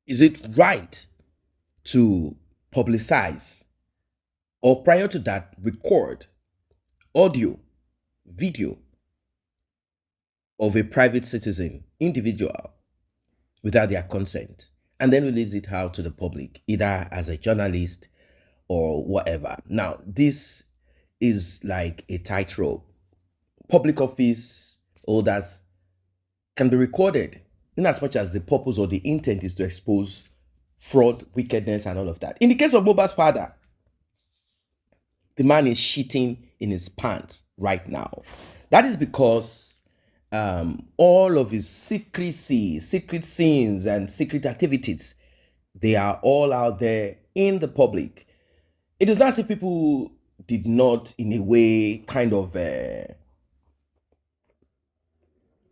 Is it right to publicize or prior to that record audio, video of a private citizen, individual, without their consent, and then release it out to the public, either as a journalist or whatever? Now, this is like a tightrope. Public office holders can be recorded in as much as the purpose or the intent is to expose fraud, wickedness, and all of that. In the case of Mohbad's father, the man is shitting in his pants right now. That is because all of his secrecy, secret sins, and secret activities, they are all out there in the public. It is not as if people did not, in a way, kind of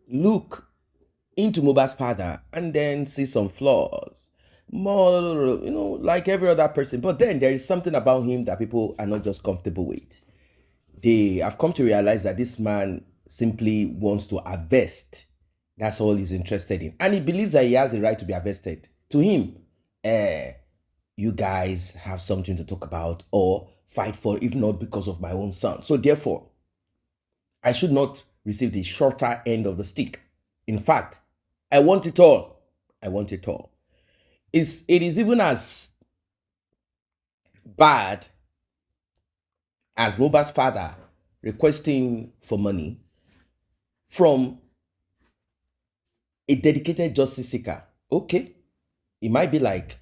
look into Mohbad's father and then see some flaws. More, like every other person. But then there is something about him that people are not just comfortable with. They have come to realize that this man simply wants to harvest. That's all he's interested in. And he believes that he has the right to be harvested. To him, you guys have something to talk about or fight for, if not because of my own son. So therefore, I should not receive the shorter end of the stick. In fact, I want it all. I want it all. It is even as bad as Mohbad's father requesting for money from a dedicated justice seeker. Okay, it might be like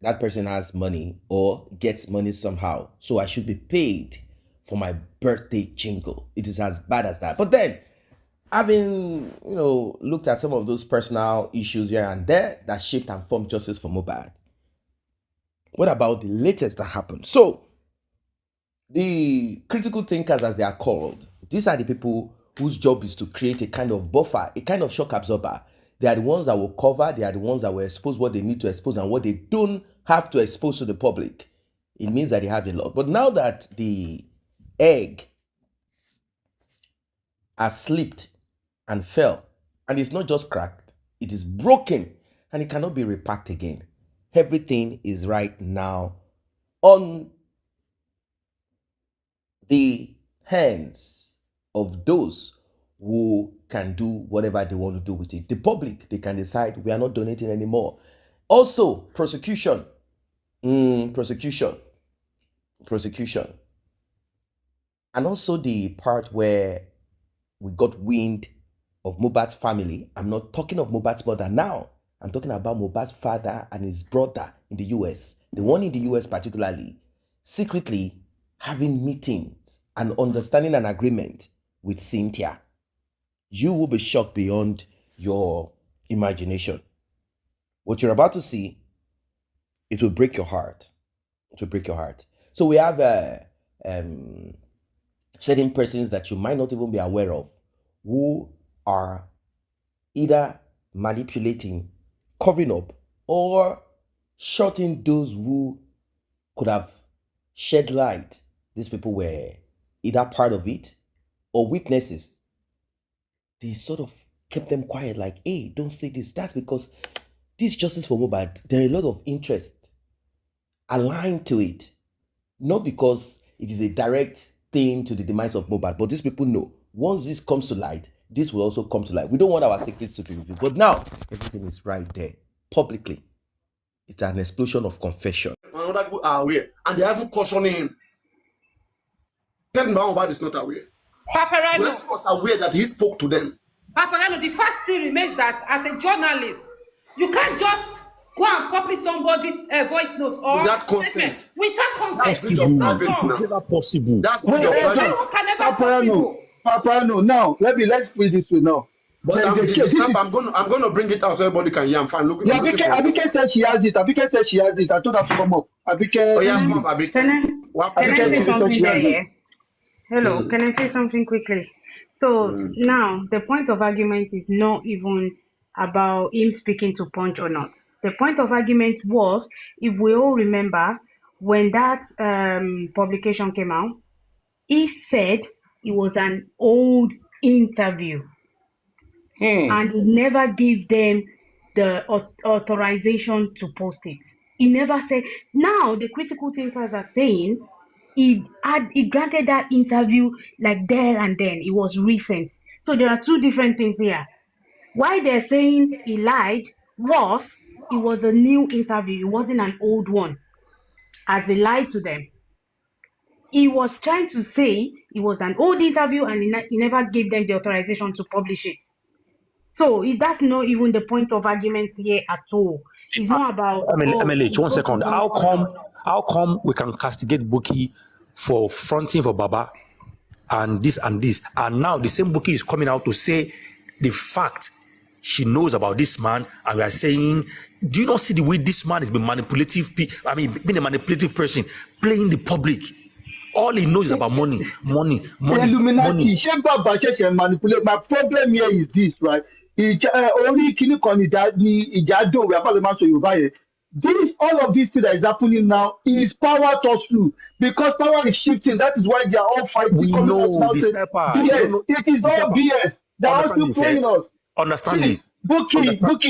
that person has money or gets money somehow, so I should be paid for my birthday jingle. It is as bad as that. But then, having looked at some of those personal issues here and there that shaped and formed justice for Mohbad, what about the latest that happened? So, the critical thinkers, as they are called, these are the people whose job is to create a kind of buffer, a kind of shock absorber. They are the ones that will cover, they are the ones that will expose what they need to expose and what they don't have to expose to the public. It means that they have a lot. But now that the egg has slipped and fell, and it's not just cracked, it is broken, and it cannot be repacked again. Everything is right now on the hands of those who can do whatever they want to do with it. The public, they can decide we are not donating anymore. Also, prosecution. Prosecution. And also the part where we got wind of Mohbad's family. I'm not talking of Mohbad's mother now. I'm talking about Mohbad's father and his brother in the US. The one in the US particularly, secretly having meetings and understanding an agreement with Cynthia. You will be shocked beyond your imagination. What you're about to see, it will break your heart. It will break your heart. So we have certain persons that you might not even be aware of who are either manipulating, covering up, or shorting those who could have shed light. These people were either part of it or witnesses. They sort of kept them quiet, like, hey, don't say this. That's because this justice for Mohbad, there are a lot of interest aligned to it. Not because it is a direct thing to the demise of Mohbad, but these people know once this comes to light, this will also come to light. We don't want our secrets to be revealed. But now, everything is right there, publicly. It's an explosion of confession. Other people are aware, and they haven't cautioning him. Tell him Mohbad is not aware. The rest was aware that he spoke to them. Paparano, the first thing remains that as a journalist, you can't just go and copy somebody's voice notes or without consent. Without consent. That's breach of privacy now. Never possible. That's breach of privacy. Paparano, now let's put it this way now. But I'm gonna bring it out so everybody can hear. I'm fine. Look, yeah, Abike said she has it. Abike said she has it. I told her to come up. Abike. Oh yeah, come up, Abike. Can I say something there? Hello, can I say something quickly? So now the point of argument is not even about him speaking to Punch or not. The point of argument was, if we all remember, when that publication came out, he said it was an old interview. And he never gave them the authorization to post it. He never said. Now the critical thinkers are saying he granted that interview like there and then. It was recent. So there are two different things here. Why they're saying he lied was it was a new interview. It wasn't an old one. As he lied to them. He was trying to say it was an old interview and he never gave them the authorization to publish it. So that's not even the point of argument here at all. It's not about. MLH, 1 second. How come we can castigate Bukky for fronting for Baba and this, and now the same Bukky is coming out to say the fact she knows about this man, and we are saying, do you not see the way this man has been manipulative? Being a manipulative person, playing the public. All he knows is about money. Illuminati, shame Baba manipulate. My problem here is this, right? Only kini kon ijado we are man so Yoruba. This all of this thing that is happening now is power tussle because power is shifting. That is why they are all fighting. We know the sniper. BS. It is all BS. They are still playing us. Understand this. Bukky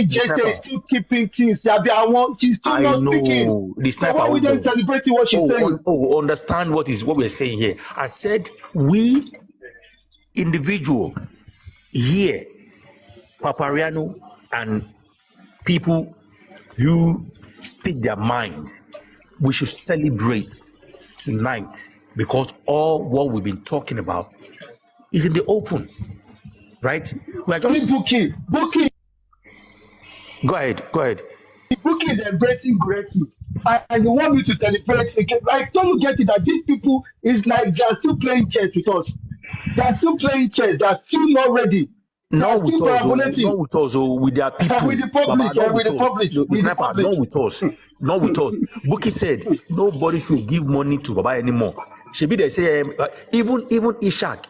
JJ is still keeping things. She's still not speaking. The sniper. So why we don't celebrate what she's saying? Understand what we're saying here. I said we individual here, Papariano and people who speak their minds, we should celebrate tonight because all what we've been talking about is in the open. Right? We are just Bukky. Go ahead. Bukky is embracing Gracie. And you want me to celebrate again. I don't get it that these people is like they are still playing chess with us. They are still playing chess. They are still not ready. Not with us, with their people. With the public, Not with us. Bukky said nobody should give money to Baba anymore. Should be they say even Ishak,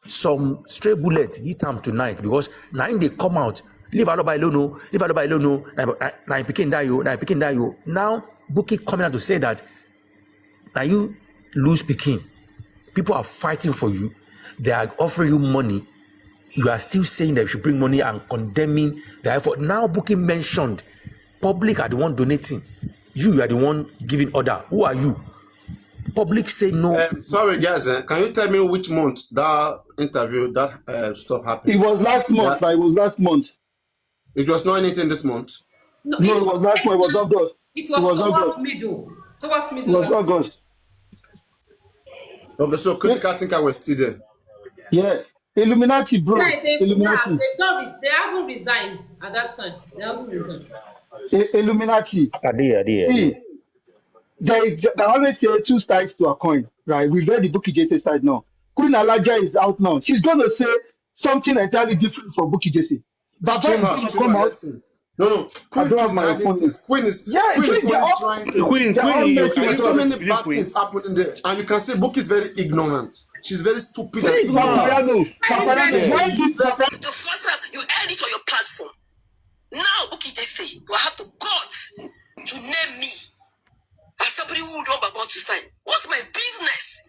some stray bullets hit him tonight because now they come out. Leave Aloba alone. Now I picking that you. Now Bukky coming out to say that now you lose Peking. People are fighting for you. They are offering you money. You are still saying that you should bring money and condemning the effort. Now Bukky mentioned public are the one donating. You are the one giving order. Who are you? Public say no. Sorry guys, can you tell me which month that interview, that stuff happened? It was last month. It was last month. It was not anything this month? No, it was last month. It was August. It was towards middle. It was August. Okay, so critical thinker was still there. Yeah. Illuminati, bro. Illuminati. They haven't resigned at that time. They haven't resigned. Illuminati. See, they always say two sides to a coin, right? We've read the Bukky JC side now. Queen Alaja is out now. She's going to say something entirely different from Bukky JC. Baba is going to come out. No. Queen is hiding things. Queen is only trying to. There's so many bad things happening there, and you can say Bukky is very ignorant. She's very stupid. The first time you heard it on your platform. Now Bukky JC will have the guts to name me as somebody who would not about to sign. What's my business?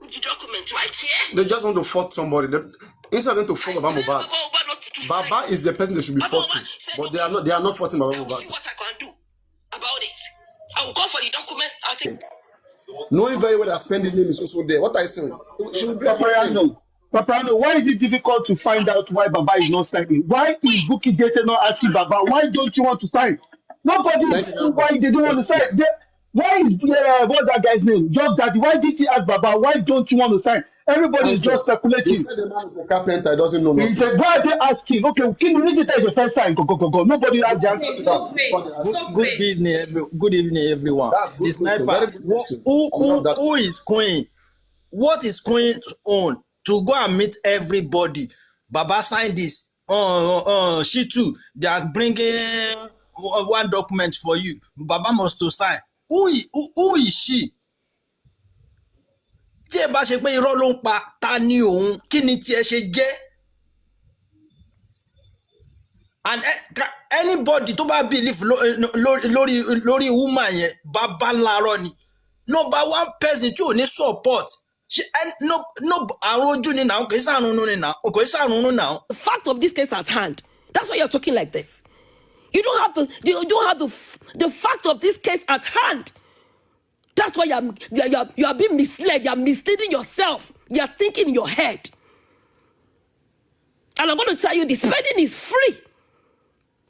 With the document right here. They just want to fault somebody. Instead of them to fault about Mohbad. Baba is the person they should be faulting, but they are not faulting Baba Mohbad. What I can do about it? I will call for the documents. I'll take. Knowing very well that spending name is also there. What are you saying? Paparano, why is it difficult to find out why Baba is not signing? Why is Bukky JC not asking Baba? Why don't you want to sign? Nobody knows why they don't want to sign. Why is what's that guy's name? Job Daddy. Why did he ask Baba? Why don't you want to sign? Everybody is just speculating. He said the man is a carpenter, doesn't know nothing. He said, why are they asking? Okay, can you read it as the first sign? Go. Nobody has the answer to that. Good evening, everyone. The sniper. Who is Queen? What is Queen on? To go and meet everybody. Baba signed this. She too. They are bringing one document for you. Baba must to sign. Who is she? Tí ẹ bá ṣe pé irọ́ ló ń pa ta ni òun kí ni tí ẹ ṣe jẹ́? And anybody tó bá believe lórí woman yẹn bàbá ńlá ni. Number one person tí ò ní support. No àrùn ojú ni now, kò sí àrùn ni now, kò sí àrùn now. The fact of this case at hand That's why you're talking like this. You don't have the fact of this case at hand. That's why you are being misled. You are misleading yourself. You are thinking in your head. And I'm going to tell you, the spending is free.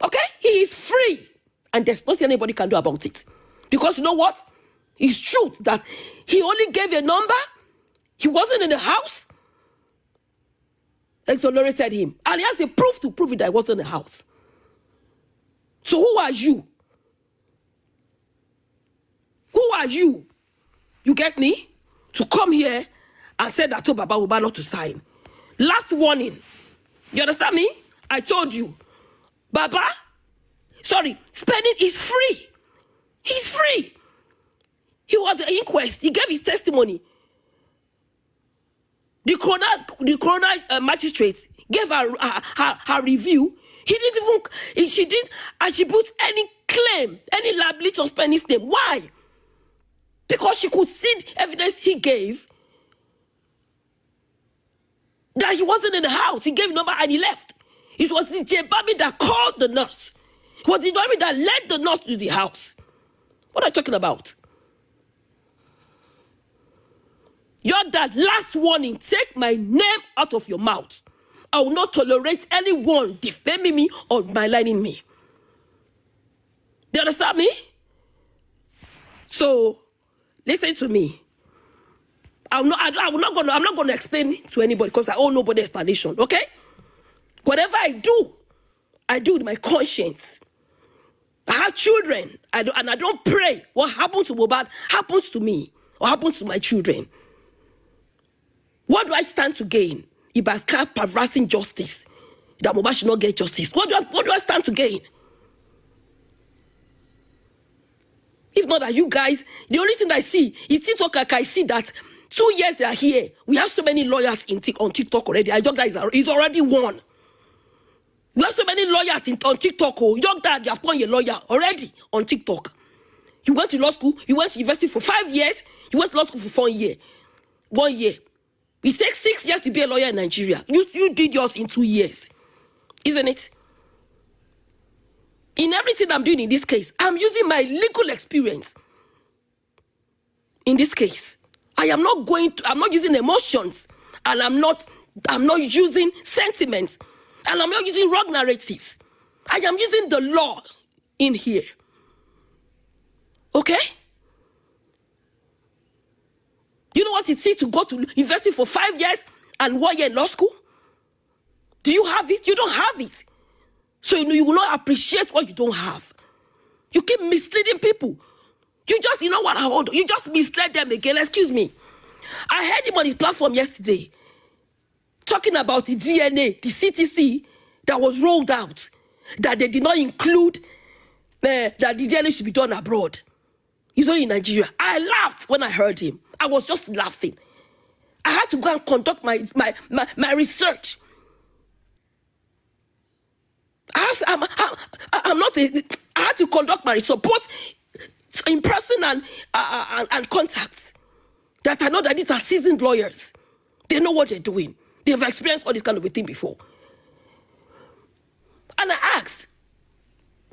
Okay? He is free. And there's nothing anybody can do about it. Because you know what? It's true that he only gave a number. He wasn't in the house. Exonerated him. And he has the proof to prove it that he wasn't in the house. So who are you? Who are you? You get me? To come here and say that to Baba Mohbad not to sign. Last warning. You understand me? I told you. Baba, spending is free. He's free. He was at an inquest. He gave his testimony. The coroner magistrate gave her review. She didn't attribute any claim, any liability on spending's name. Why? Because she could see the evidence he gave that he wasn't in the house. He gave a number and he left. It was the Jebami that called the nurse. It was the Jebami that led the nurse to the house. What are you talking about? Your dad, last warning, take my name out of your mouth. I will not tolerate anyone defaming me or maligning me. Do you understand me? So, listen to me. I'm not going to explain to anybody because I owe nobody explanation, okay? Whatever I do with my conscience. I have children, and I don't pray. What happened to Mohbad happens to me or happens to my children. What do I stand to gain if I keep perversing justice? That Mohbad should not get justice. What do I stand to gain? If not that you guys, the only thing I see is TikTok. I see that 2 years they are here. We have so many lawyers on TikTok already. I don't that he's already won. We have so many lawyers on TikTok. Oh, young dad, you have won your lawyer already on TikTok. You went to law school. You went to university for 5 years. You went to law school for 1 year. 1 year. It takes 6 years to be a lawyer in Nigeria. You did yours in 2 years. Isn't it? In everything I'm doing in this case, I'm using my legal experience. In this case, I'm not using emotions, and I'm not using sentiments, and I'm not using wrong narratives. I am using the law in here. Okay? You know what it is to go to university for 5 years and 1 year in law school? Do you have it? You don't have it. So you will not appreciate what you don't have. You keep misleading people. You know what? Hold on. You just misled them again. Excuse me. I heard him on his platform yesterday talking about the DNA, the CTC that was rolled out, that they did not include that the DNA should be done abroad. He's only in Nigeria. I laughed when I heard him. I was just laughing. I had to go and conduct my research. I had to conduct my support in person and contacts. That I know that these are seasoned lawyers. They know what they're doing. They've experienced all this kind of a thing before. And I asked,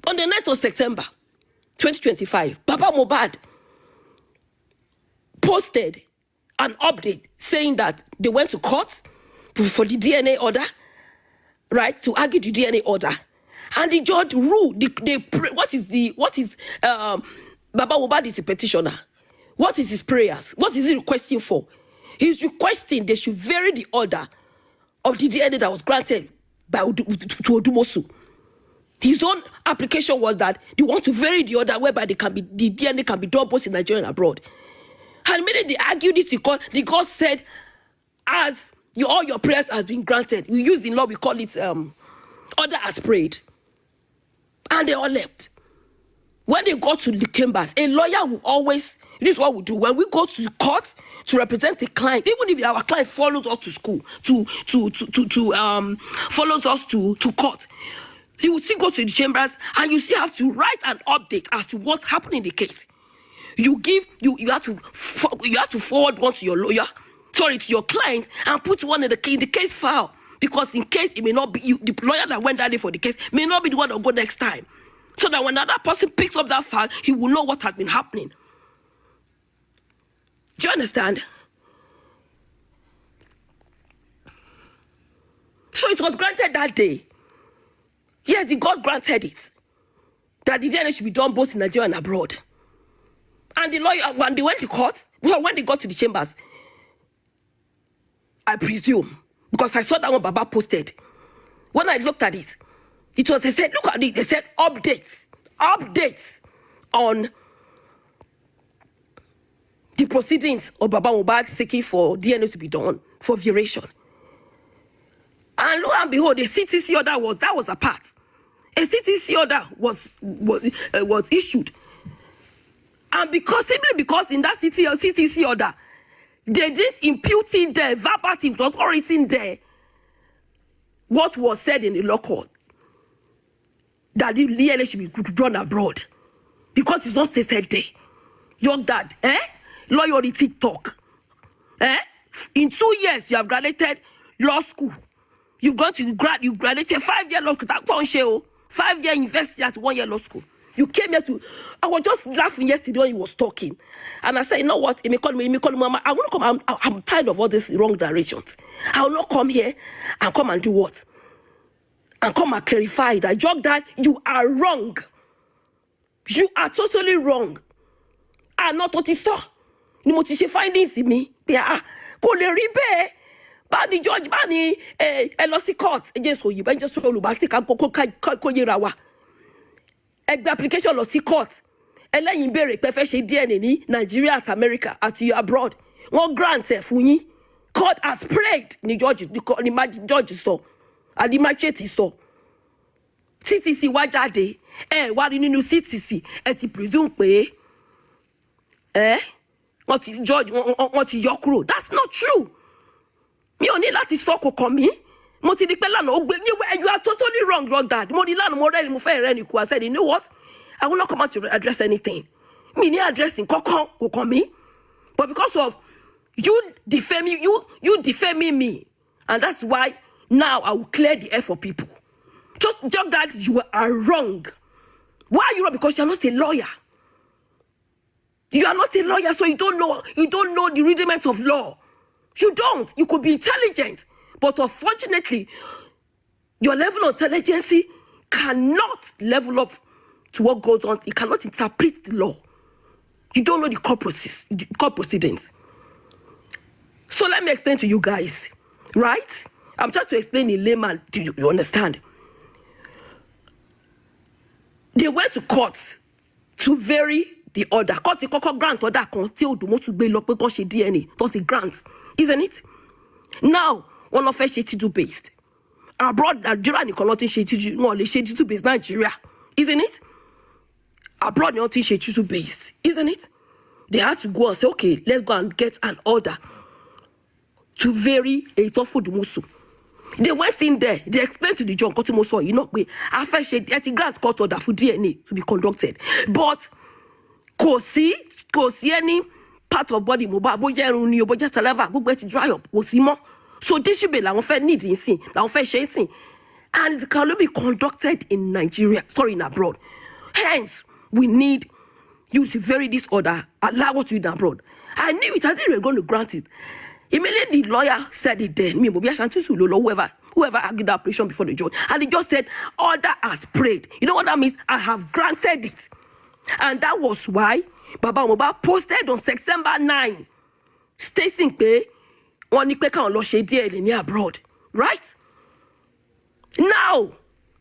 on the 9th of September, 2025, Baba Mohbad posted an update saying that they went to court for the DNA order, right, to argue the DNA order. And the judge ruled, Baba Mohbad is a petitioner. What is his prayers? What is he requesting for? He's requesting they should vary the order of the DNA that was granted by to Odumosu. His own application was that they want to vary the order whereby the DNA can be done both in Nigeria and abroad. And immediately they argued it, the court said, as all your prayers has been granted. We use in law, we call it order as prayed. And they all left. When they go to the chambers, a lawyer will always, this is what we do. When we go to the court to represent the client, even if our client follows us to school, follows us to court, he will still go to the chambers and you still have to write an update as to what happened in the case. You have to forward one to your lawyer, to your client, and put one in the case file because in case it may not be you, the lawyer that went that day for the case may not be the one that will go next time. So that when another person picks up that file, he will know what has been happening. Do you understand? So it was granted that day. Yes, the God granted it. That the DNA should be done both in Nigeria and abroad. And the lawyer, when they went to court, well, when they got to the chambers, I presume, because I saw that one Baba posted. When I looked at it, it was, they said, look at it, they said updates on the proceedings of Baba Mohbad seeking for DNA to be done for variation. And lo and behold, the CTC order was apart. A CTC order was issued. And simply because in that CTC order, they didn't impute in there, verbatim, authority in there, what was said in the law court, that the DNA should be run abroad. Because it's not stated there. Young dad, loyalty talk. In 2 years, you have graduated law school. You graduated 5-year law school. 5-year university at 1-year law school. You came here to. I was just laughing yesterday when he was talking, and I said, you know what? He may call me, Mama. I want to come. I'm tired of all these wrong directions. I will not come here and come and do what? And come and clarify that, Jog, that you are wrong. You are totally wrong. I'm not what you saw. You must see findings in me. Yeah, go le ribe. Bani George Bani LOC court against you. Ben just so lubasi kan ko yirawa. Egbe application LOC court. Eleyin bere pe fe se DNA ní Nigeria at America at you abroad. Wọ́n grant e fún yín. Court has prayed ni George George so. And the magistrate so. CTC wá jáde. Wá rí nínú CTC ẹ ti presume pé George wọ́n ti yọ kúrò. That's not true. Mi ò ní láti sọ kò kàn mí. Mo ti di pé lánàá ó gbé you are totally wrong, Dad. Mo di lánàá mo rẹ́ni mo fẹ́ rẹ́ni kú. I said, you know what? I will not come out to address anything. Me ní addressing kankan kò kàn mí. But because of you defaming me, and that's why now I will clear the air for people. Just that you are wrong. Why are you wrong? Because you are not a lawyer. You are not a lawyer, so you don't know the rudiments of law. You don't. You could be intelligent, but unfortunately, your level of intelligence cannot level up to what goes on. You cannot interpret the law. You don't know the court proceedings. So let me explain to you guys, right? I'm trying to explain in layman. Do you understand? They went to court to vary the order. Court the grant order until the most be look because she DNA. That's a grant, isn't it? Now, one of us to based. Abroad, Nigeria, you cannot teach no, they to based Nigeria, isn't it? Abroad, you not teach to based, isn't it? They had to go and say, okay, let's go and get an order to vary a tofu dumusu. They went in there, they explained to the John Kotumoso, you know, I first said that grant court order for DNA to be conducted. But kò sí any part of body Mohbad bóyá ẹrun ni o bóyá saliva gbogbo ẹ ti dry up kò sí mọ́. So this should be la wọ́n fẹ́ need nsìn, la wọ́n fẹ́ ṣe nsìn. And it can only be conducted in Nigeria, sorry, in abroad. Hence, we need you to vary this order, allow what you do abroad. I knew it, I think we were going to grant it. Immediately the lawyer said it then, whoever argued the operation before the judge, and he just said, order has prayed. You know what that means? I have granted it. And that was why Baba Mohbad posted on September 9, stating pé wọ́n ní pé káwọn lọ ṣe DNA ní abroad. Right? Now,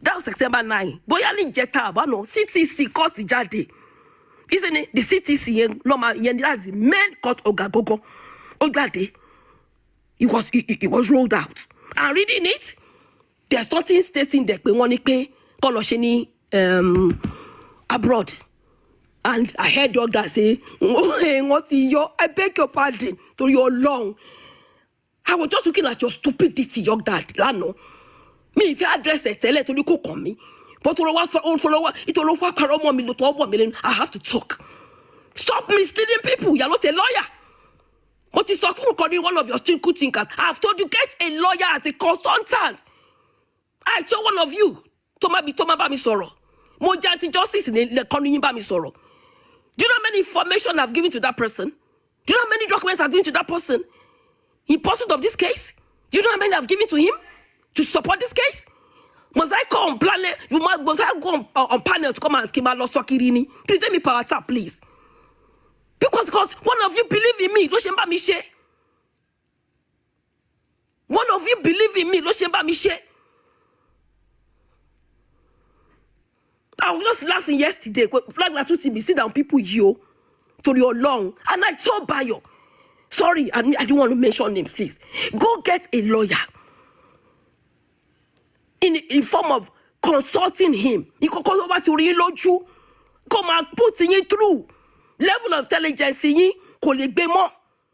that was September 9. Bóyá ní ìjẹta àbáná, CTC court jáde. Isn't it? The CTC, that's the main court ogagogo. Ogade. It was rolled out. And reading it, there's nothing stating that we want to pay Kolosheni abroad. And I heard the other say, I beg your pardon to your long. I was just looking at your stupidity, your dad. Me, if you address it, tell it to you cook on me. But I have to talk. Stop misleading people. You're not a lawyer. What is talking one of your twinkle thinkers? I've told you, get a lawyer as a consultant. I told one of you, Toma Bami Soro. Mojanti justice in the Konin Bami Soro. Do you know how many information I've given to that person? Do you know how many documents I've given to that person in pursuit of this case? Do you know how many I've given to him to support this case? Must I go on planet? Must I go on panel to come and scheme a lost Kirini? Please let me power tap, please. Because one of you believe in me, Loshemba Miche. One of you believe in me, Loshemba Miche. I was just laughing yesterday. Flag la tuti me sit down people yo to your long, and I told Bayo, sorry, I don't want to mention names, please. Go get a lawyer. In form of consulting him. You can call over to Riloju. Come and put it through. Level of intelligence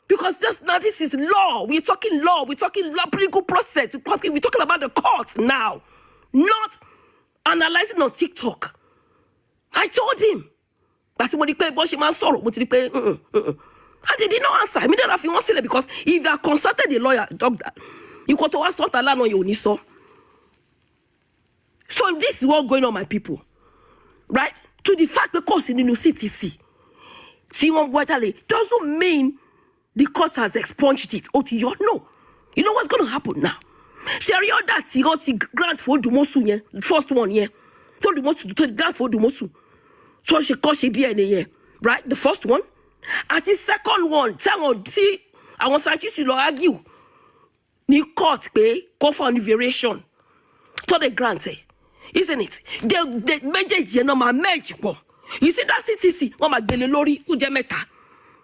because this is law. We're talking law. We're talking law, political process. We're talking about the courts now, not analyzing on TikTok. I told him. But somebody pay man sorrow. And they did not answer. I mean, if you want to say because if you are consulted the lawyer, doctor, you got to ask what Allah on your niso. So this is what's going on, my people, right? To the fact the course in the new CTC. Doesn't mean the court has expunged it. No. You know what's going to happen now? Sharia that he got the grant for Dumosu, the first one, yeah. Told Dumosu to grant for Dumosu. So she called she DNA, right? The first one. And the second one, see, I want to argue. Ni court pay, call for an variation. So they grant it. Isn't it? They major genoma merge. You see that CTC, Mama Gelelori, Udemeta.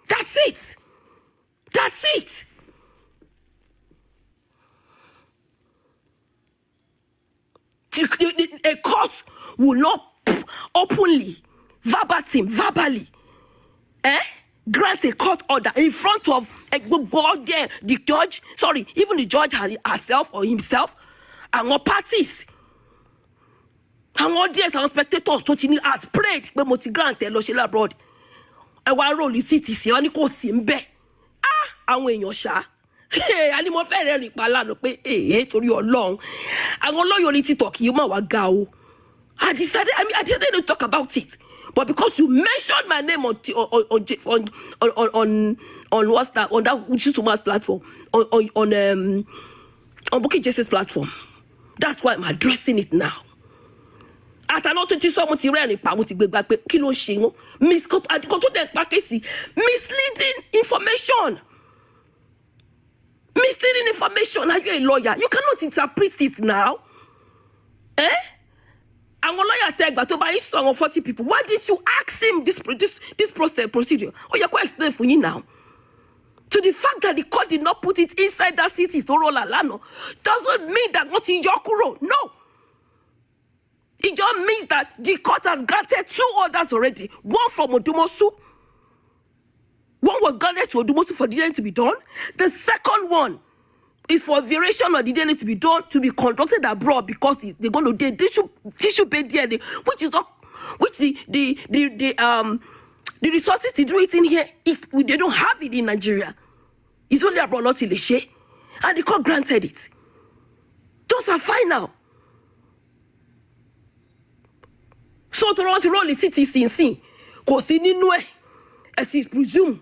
That's it. That's it. A court will not openly, verbally, grant a court order in front of a board there, the judge, even the judge herself or himself, and all parties. And audience and spectators totally has prayed but multi grant Loshela abroad. I want roll the CTC on the coast in be. And when you're shy. Any more fair than Palano pay to your long. I want loyalty talk you ma go. I decided I didn't talk about it. But because you mentioned my name on what's that on that Uchutuma's platform on Bookie Justice platform. That's why I'm addressing it now. Atano to so much rent pa muti gbe gba pe kilo se won misleading information. Misleading information. Are you a lawyer? You cannot interpret it now. And one lawyer tell but to buy 40 people. Why did you ask him this procedure? Oh, you can explain for you now. To the fact that the court did not put it inside that city to roll alano doesn't mean that not in Yokuro. No. It just means that the court has granted 2 orders already. One from Odumosu. One was granted to Odumosu for the DNA to be done. The second one is for variation of the DNA to be done, to be conducted abroad because they're going to they should pay DNA, which is not, which the resources to do it in here, they don't have it in Nigeria. It's only abroad, not in Leshe. And the court granted it. Those are final. So to want to roll the CTC in sin, because in Inue, as is presumed,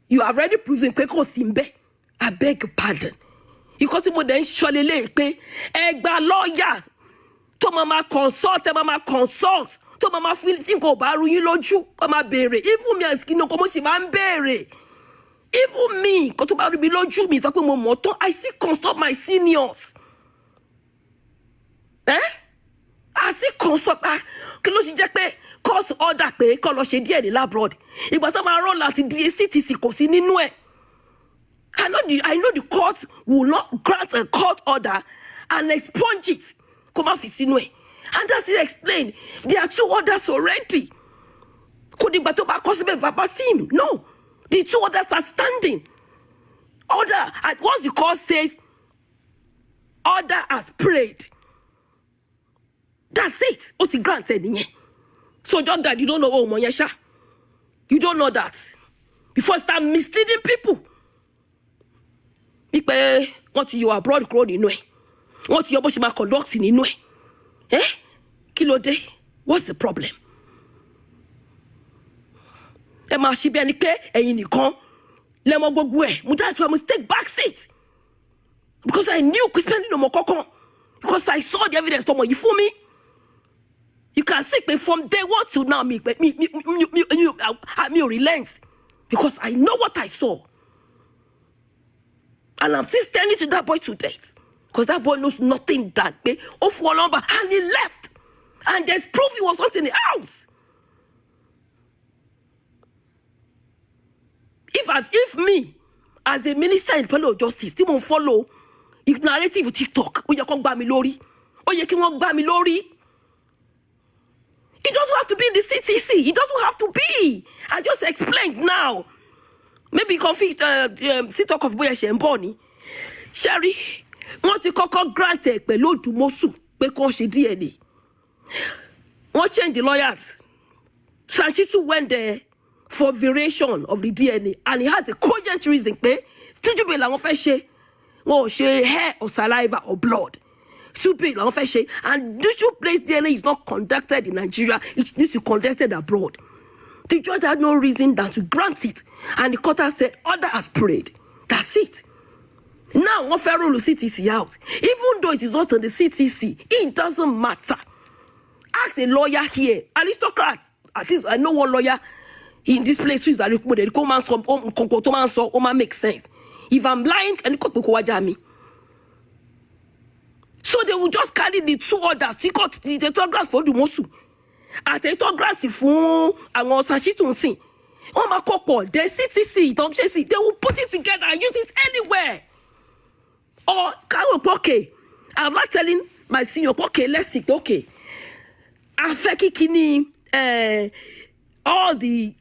you have already presumed, I beg your pardon. You got to then surely lay a lawyer to mama consult, to mama feel think about you loju, mama bury. Even me as kino como she man bury. Even me, go to be loju me, I see consult my seniors. I see consult kilo si je pe court order pe ko lo se die de labroad igba to ma roll out the CTC kò sí nínú ẹ̀. I know the court will not grant a court order and expunge it come out sínú ẹ̀. And that's it explained. There are 2 orders already. Could the battle back verbatim? No. The 2 orders are standing. Order, and once the court says order has prayed. That's it. What's the grant? So just that you don't know Monyesha. You don't know that. before you start misleading people. People want you abroad grown in way. Want you about conduct in way. Eh? Kilo day. What's the problem? Emma she be anike and you come. Let me go away. That's why I must take back seat. Because I knew we spending no more cocoa. Because I saw the evidence. You fool me? You can see me from day one to now. Me relent. Because I know what I saw. And I'm still standing to that boy to date. Because that boy knows nothing that way. Off one number. And he left. And there's proof he was not in the house. If me, as a minister in Department of Justice, still won't follow narrative of TikTok, or you can buy me lorry, or you can buy me lorry. It doesn't have to be in the CTC. It doesn't have to be. I just explained now. Maybe confused TikTok of Boya Shemboni. Sherry, want to call granted below to Mosu, because she DNA. What change the lawyers? Sanchitu went there for variation of the DNA, and he has a cogent reason. Did you be like hair or saliva or blood? And this place DNA is not conducted in Nigeria, it needs to be conducted abroad. The judge had no reason than to grant it, and the court has said, order has prayed. That's it. Now, one fair rule CTC out. Even though it is not on the CTC, it doesn't matter. Ask a lawyer here, aristocrat. At least I know one lawyer in this place who is a recommended. Makes sense. If I'm lying, and me. So they will just carry the two orders. They got the grant for the Mosu. At the grant for and Sashitun. The CTC, they will put it together and use it anywhere. Or okay, I'm not telling my senior, okay, let's see, okay. Afeki kini all the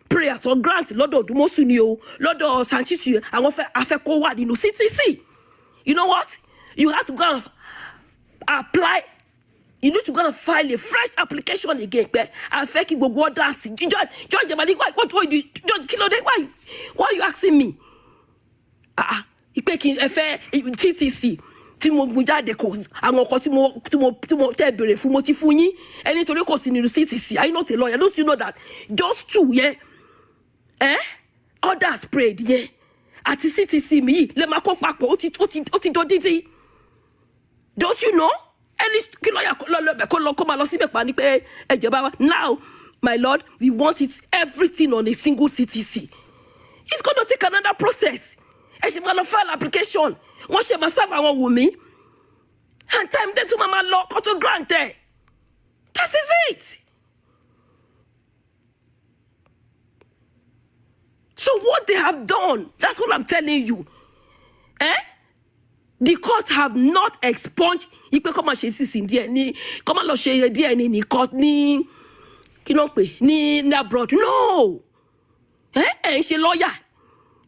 prayers or grants, Lord of Mosunio, Lord of Sanchitu, and Afeko what you know, CTC. You know what? You have to go and apply. You need to go and file a fresh application again. Afeki go dance. Judge, what do you Judge, why are you asking me? TTC. Timo mujade ko àwọn kan tí mo tẹ́ bẹ̀rẹ̀ fún mo ti fún yín ẹni torí kò sí ní CTC. I'm not a lawyer. Don't you know that? Just two, yeah. Others prayed, yeah. At the CTC me le ma ko papọ̀ ó ti dodidi. Don't you know? Any lawyer ko ma lọ síbẹ̀ pa ní pé ẹ jẹ́ bá wa. Now, my lord, we want it everything on a single CTC. It's going to take another process. And she's going to file application. Once she must have our woman, and time then to mama law to grant her. That is it. So what they have done, that's what I'm telling you. The courts have not expunged. You can come and say in DNA. Come and share DNA in court ni abroad. No. And she lawyer.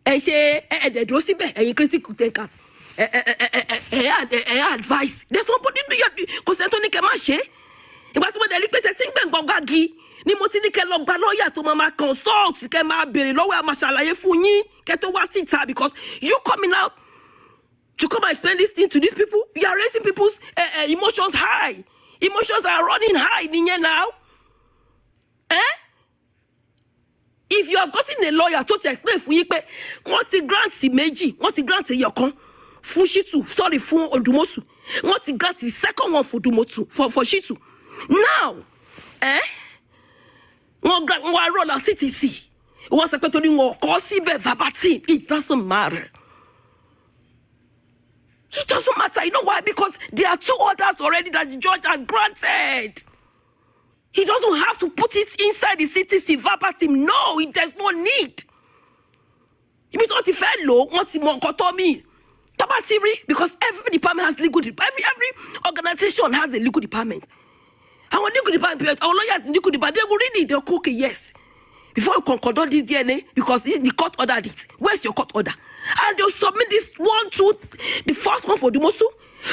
And she the drosibe and critical taker. Advice. There's somebody because Anthony Kemache. It was what the thing Bengogagi. Ni motini ke lo gba lawyer to mama consult ke ma bere lọ́wọ́ ma ṣàlàyé fún yín ke to wá síta because you coming out to come and explain this thing to these people. You are raising people's emotions high. Emotions are running high now. If you have gotten a lawyer to explain for you, what the grant meji, what the grant yokan, Fushitu, sorry, for Odumosu, what the grant the second one for Dumosu, for Shitu. Now, one grant one roll of CTC. What's a petty more cosibe verbatim? It doesn't matter. It doesn't matter. You know why? Because there are two orders already that the judge has granted. He doesn't have to put it inside the CTC verbatim. No, there's no need. If you don't fellow, what's more me? Because every department has legal department. Every organization has a legal department. Our legal department, our lawyers legal department, they will read it, they'll cook it, yes. Before you concord this DNA, because the court ordered it. Where's your court order? And they'll submit this one, two, the first one for Dumosu,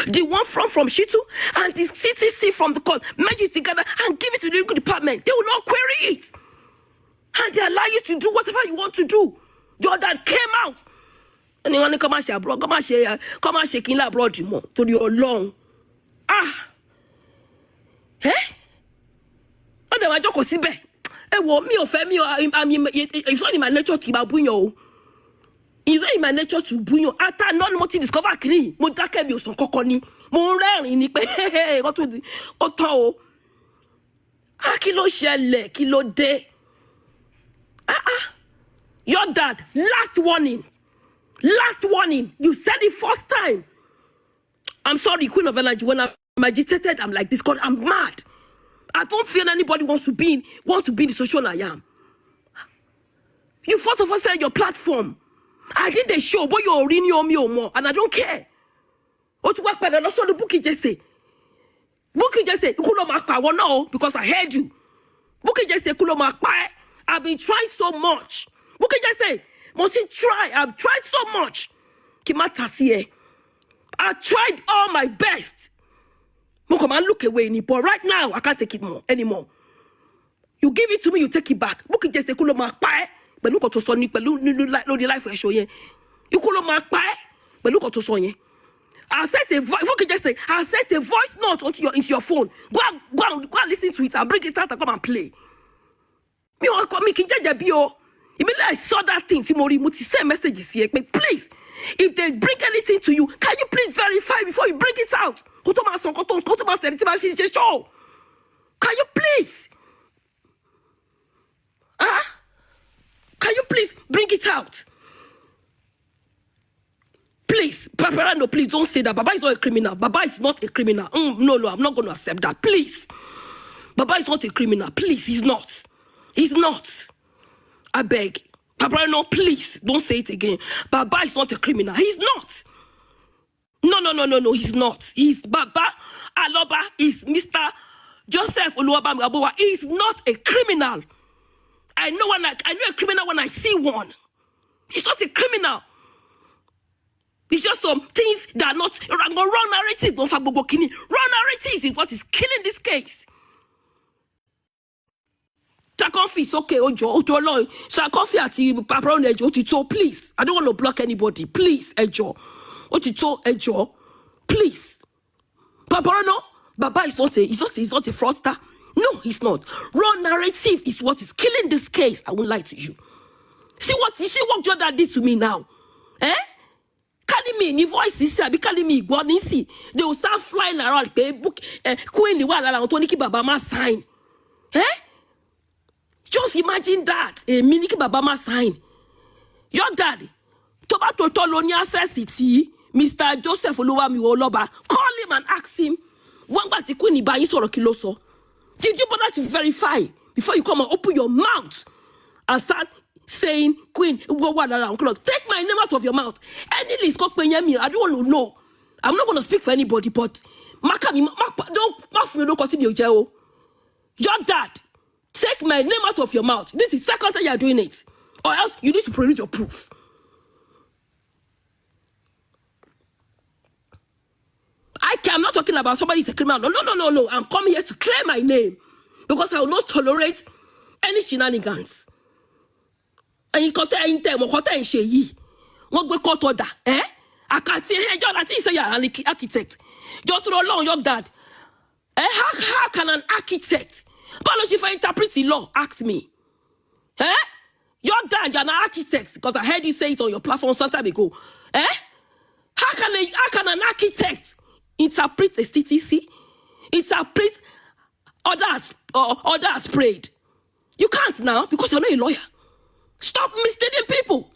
the one from Shitu, and the CTC from the court, merge it together and give it to the legal department. They will not query it. And they allow you to do whatever you want to do. Your dad came out. And you want to come and share abroad, come and share king abroad more to your long. Ah. Eh? And then I just go see be. Me or me, it's not in my nature to babunyo. It's not in my nature to bunyo. After non moti discover kini, mo dake bi osan koko ni. Mo rerin ni pe what to o tan o. Ah, kí ló ṣẹlẹ̀, kí ló dé? Your dad, last warning. You said it first time. I'm sorry, Queen of Energy. When I'm agitated, I'm like this because I'm mad. I don't feel anybody wants to be in the social I am. You first of all said your platform. I did the show, but you're already me or more, and I don't care. What you work better? Not so the bookie just say. Bookie just say, I won't know because I heard you. Bookie just say, I've been trying so much. Bookie just say, must you try? I've tried so much. I tried all my best. Come and look away, but right now I can't take it anymore. You give it to me, you take it back. Bookie just say, but look at Sony, but look the life I show you. You but look at Sony. I'll set a voice. What can you just say? I'll set a voice note into your phone. Go and listen to it and bring it out and come and play. Me can judge bio. Immediately I saw that thing. Timori Muti send messages here. But please, if they bring anything to you, can you please verify before you bring it out? Can you please? Can you please bring it out? Please, Papa, no, please don't say that. Baba is not a criminal. Baba is not a criminal. No, I'm not going to accept that. Please. Baba is not a criminal. Please, he's not. He's not. I beg. Papa, no, please, don't say it again. Baba is not a criminal. He's not. No, he's not. He's Baba Aloba is Mr. Joseph Oluwabami Abowa. He's not a criminal. I know a criminal when I see one. He's not a criminal. It's just some things that are not wrong narratives. Wrong narratives is what is killing this case. It's okay, Ojo, so I can't feel at you, Papa, Ojo, please. I don't want to block anybody. Please, Ojo. Ojo, please. Papa, no, Baba is not he's not a fraudster. No, he's not. Wrong narrative is what is killing this case. I won't lie to you. See what Jordan did to me now? Eh? Carry me, the voice is here, carry me, God, see. They will start flying around, book, Queen, the one around Tony Baba sign. Eh? Just imagine that, Miniki Baba sign. Your daddy, Tobato Tolonia City, Mr. Joseph Oluwami Oloba, call him and ask him, one was the Queen Iba Isoro Kiloso. Did you bother to verify before you come and open your mouth and start saying, Queen, take my name out of your mouth. Any list, I don't want to know. I'm not going to speak for anybody, but don't continue, Joe. Your dad, take my name out of your mouth. This is the second time you are doing it. Or else you need to produce your proof. I'm not talking about somebody is a criminal. No. I'm coming here to clear my name. Because I will not tolerate any shenanigans. And you can't tell me what I'm saying. What we call order, eh? I can't see here. John, I think you're an architect. Just roll on your dad. Eh? How can an architect? But if I interpret the law, ask me. Eh? Your dad, you're an architect because I heard you say it on your platform some time ago. Eh? How can an architect interpret the CTC? Interpret others prayed. You can't now because you're not a lawyer. Stop misleading people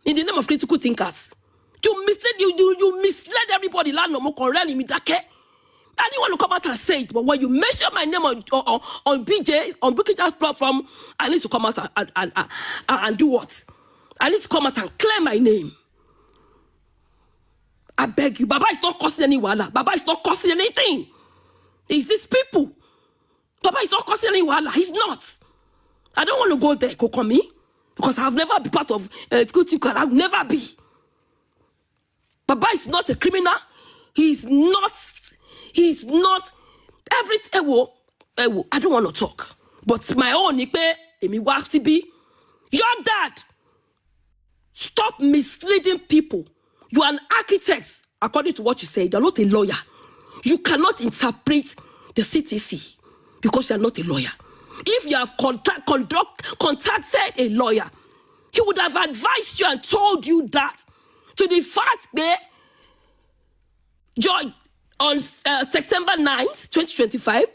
in the name of critical thinkers. You misled everybody. And you want to come out and say it, but when you mention my name on BK's platform, I need to come out and do what? I need to come out and clear my name. I beg you, Baba is not causing any wala. Baba is not causing anything. It's these people. Baba is not causing any wala. He's not. I don't want to go there, Kokomi, because I've never been part of Kutika. I'll never be. Baba is not a criminal. He's not everything. I don't want to talk. But my own, èmi wá síbí. Your dad, stop misleading people. You are an architect, according to what you said. You're not a lawyer. You cannot interpret the CTC because you're not a lawyer. If you have contacted a lawyer, he would have advised you and told you that. To the fact that on September 9th, 2025,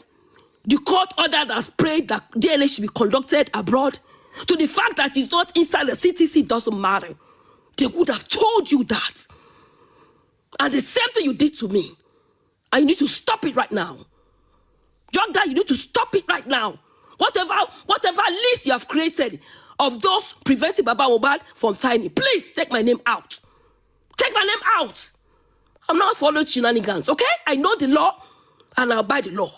the court ordered has prayed that DNA should be conducted abroad. To the fact that it's not inside the CTC, doesn't matter. They would have told you that. And the same thing you did to me. And you need to stop it right now. Jordan, you need to stop it right now. Whatever list you have created of those preventing Baba Mohbad from signing, please take my name out. Take my name out. I'm not following shenanigans, okay? I know the law and I'll abide the law.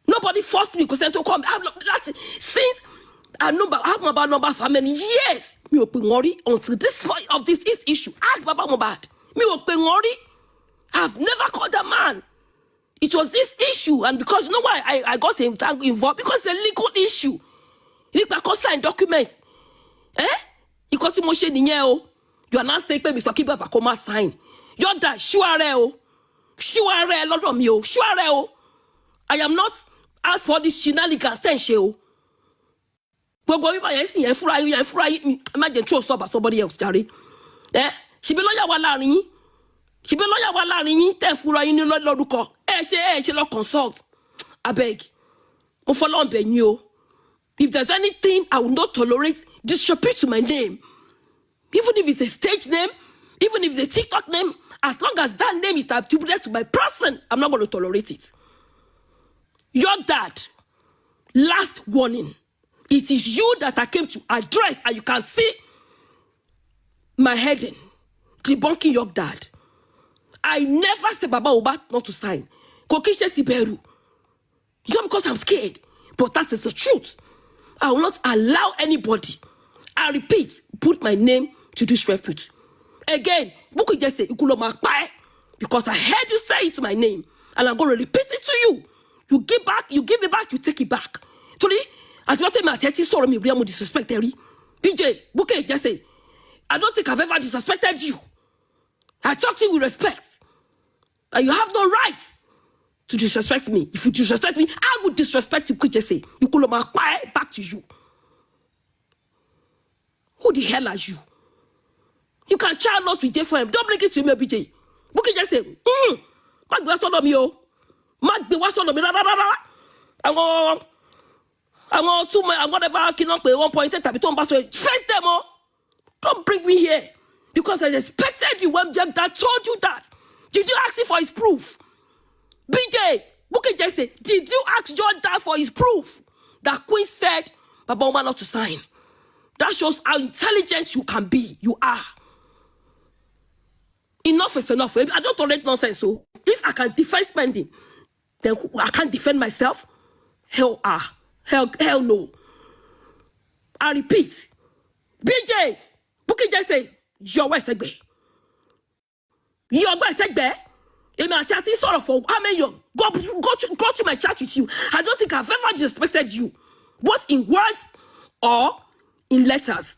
Nobody forced me to come. Since I know about Mohbad for many years, me worry until this point of this issue. Ask Baba Mohbad. Me worry. I've never called a man. It was this issue, and because you know why I got involved? Because it's a legal issue. You can sign document. Because you are not saying Mr. Kiba Bakoma sign. You're that sure, Lord of me, sure. I am not out for this shenanigans, then show. But go by and fry, imagine trust about somebody else, Jerry. She be lawyer walani. She be lawyer walani, then fura in the Lord. She not consult. I beg. If there's anything I will not tolerate, disrespect to my name. Even if it's a stage name, even if it's a TikTok name, as long as that name is attributed to my person, I'm not going to tolerate it. Your dad, last warning. It is you that I came to address, and you can see my heading, debunking your dad. I never said Baba Mohbad not to sign. Kokishe Siberu. It's not because I'm scared, but that is the truth. I will not allow anybody, I repeat, put my name to disrepute. Again, Buku just say because I heard you say it to my name, and I'm going to repeat it to you. You give me back, you take it back. Tony, I don't think my attention saw me be disrespect. BJ, Buku just say, I don't think I've ever disrespected you. I talk to you with respect, and you have no right to disrespect me. If you disrespect me, I would disrespect you. Could just say you could back to you. Who the hell are you? You can child not be there for him. Don't bring it to me, BJ. Buki just say, Mag be one of me, oh. Mag be one of me. I'm whatever I cannot pay 1.8. Face them, oh. Don't bring me here. Because I expected you when Jack Dad told you that. Did you ask him for his proof? BJ, Buki just say, did you ask John Dad for his proof? That Queen said, Baba Mohbad not to sign. That shows how intelligent you can be. You are. Enough is enough. I don't tolerate nonsense. So if I can defend spending, then I can't defend myself. Hell no. I repeat. BJ, Buki just say, your way segbe. Your way segbe. I'm chatting sort of for how many go to my chat with you. I don't think I've ever disrespected you, both in words or in letters.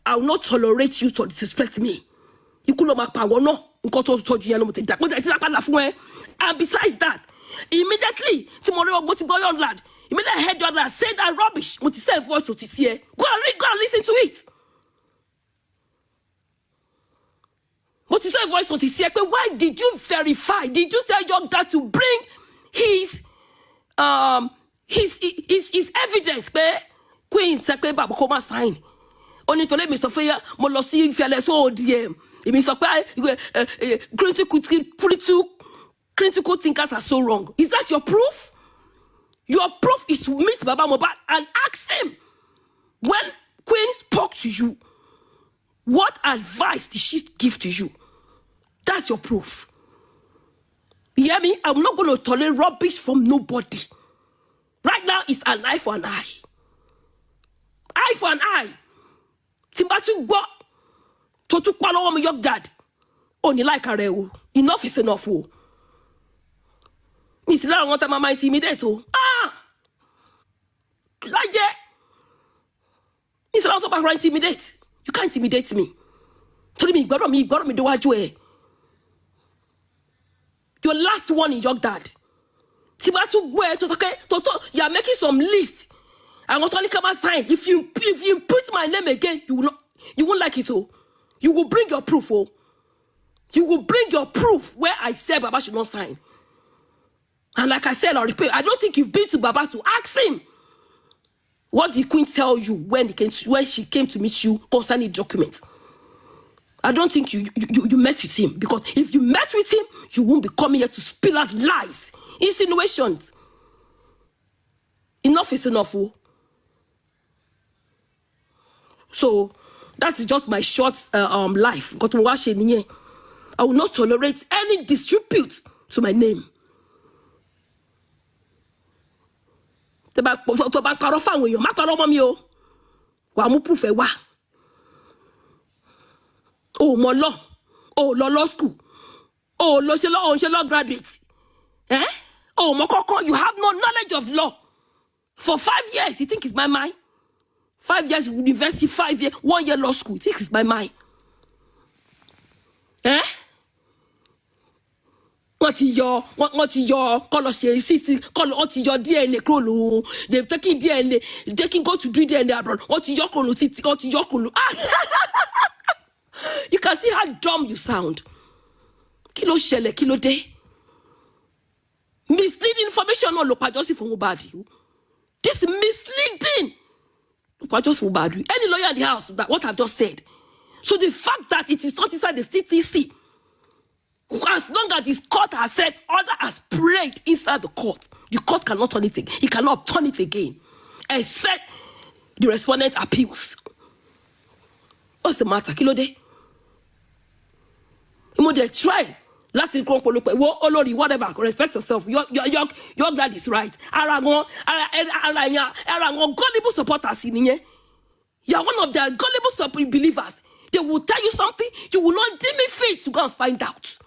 I will not tolerate you to disrespect me. You could not power no. And besides that, immediately tomorrow go to go your lad. Immediately head your lad say that rubbish. What you say voice to TCA. Go and listen to it. What you say voice to TCA. Why did you verify? Did you tell your dad to bring his evidence? Queen Sekwe Baba Koma sign. Only to let Mr. Freya Molosi Fearless ODM. It means critical thinkers are so wrong. Is that your proof? Your proof is to meet Baba Mohbad and ask him, when Queen spoke to you, what advice did she give to you? That's your proof. You hear me? I'm not going to tolerate rubbish from nobody. Right now, it's an eye for an eye. Eye for an eye. Timbatu go to palo me your dad. Only like a reo. Enough is enough. Miss La want my intimidate. Láyé. It's not about intimidate. You can't intimidate me. Tell me, gbọ́dọ̀ mi déwájú ẹ. Your last one in your dad. You are making some list. I want to come and sign. If you put my name again, you won't like it. Oh, you will bring your proof. Oh, you will bring your proof where I said Baba should not sign. And like I said, I'll repeat. I don't think you've been to Baba to ask him. What did Queen tell you when she came to meet you concerning documents? I don't think you met with him, because if you met with him, you won't be coming here to spill out lies, insinuations. Enough is enough. Oh. So that is just my short life. I will not tolerate any disrepute to my name. Oh, more law. Oh, law school. Oh, law graduate. Eh? Oh, Mokoko, you have no knowledge of law. For 5 years, you think it's my mind? 5 years university, 5 years, 1 year law school. You think it's my mind? Eh? What is your color share? What is your DNA clone? They've taken DNA, they can go to do DNA abroad. What is your clone? What is your clone? You can see how dumb you sound. Kilo shele, kilo day. Misleading information on Lopajosi for Mohbad. This misleading. Lopajosi for Mohbad. Any lawyer in the house, that what I've just said. So the fact that it is not inside the CTC, as long as this court has said, order has prayed inside the court cannot turn it again. He cannot turn it again, except the respondent appeals. What's the matter? Kilo day. They try. Latin whatever. Respect yourself. Your dad is right. Gullible supporters in here. You are one of their gullible believers. They will tell you something. You will not deem it fit to go and find out.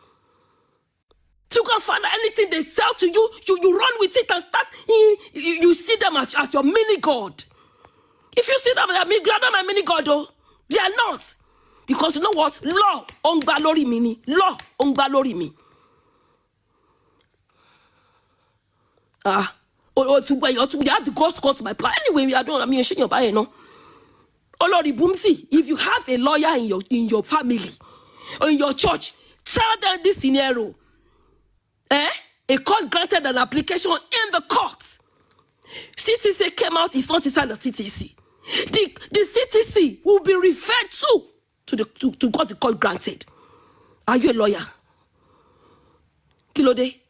To go and find out anything they sell to you, you run with it and start. You see them as your mini god. If you see them as my mini god, though, they are not. Because you know what? Law on galori mini. Law on galori me. You have to go to court to my plan. Anyway, I'm your buy, no. Oh Lord, if you have a lawyer in your family or in your church, tell them this scenario. A court granted an application in the court. CTC came out, it's not inside the CTC. The CTC will be referred to what the court granted. Are you a lawyer? Kilo day.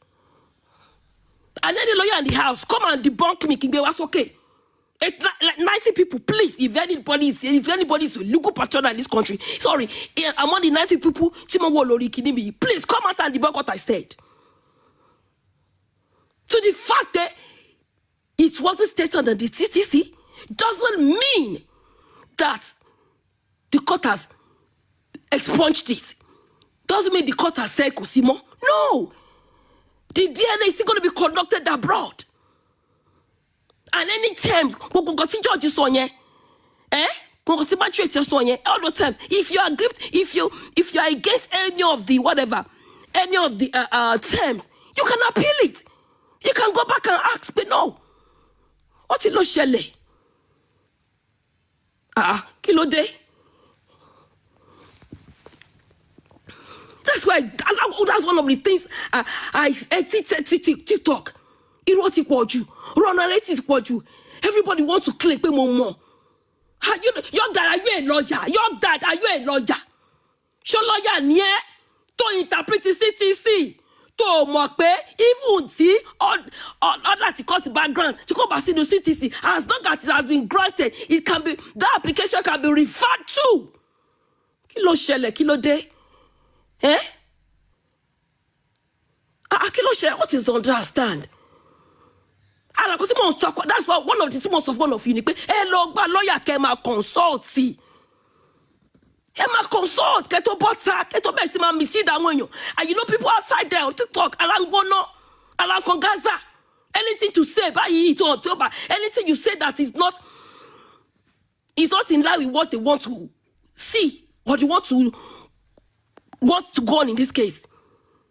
And any lawyer in the house, come and debunk me. Kingbe okay. 90 people, please. If anybody is a legal patron in this country, sorry, among the 90 people, please come out and debunk what I said. So the fact that it wasn't stated under the CTC doesn't mean that the court has expunged it. Doesn't mean the court has said Cosimo. No. The DNA is still going to be conducted abroad. And any times, all the times, if you are grieved, if you are against any of the terms, you can appeal it. You can go back and ask, but no. What is lo shele? Kilo day. That's why that's one of the things I TikTok. Erotic what you, narrative what you. Everybody wants to click more. Your dad, are you a lawyer? Your dad, are you a lawyer? Show lawyer near to interpret the CTC. To mock even see all that to cut the background to go back to the CTC. As long as it has been granted, it can be that application can be referred to. Kilo shele, kilo day. Kilo shele, what is understand? That's why one of the most of one of you. Lawyer came out consult. Consult, get to butter, get to best man, see that when you and you know people outside there on TikTok, Alan Bono, Alan Kongaza, Anything to say about it or anything you say that is not in line with what they want to see or they want to go on in this case,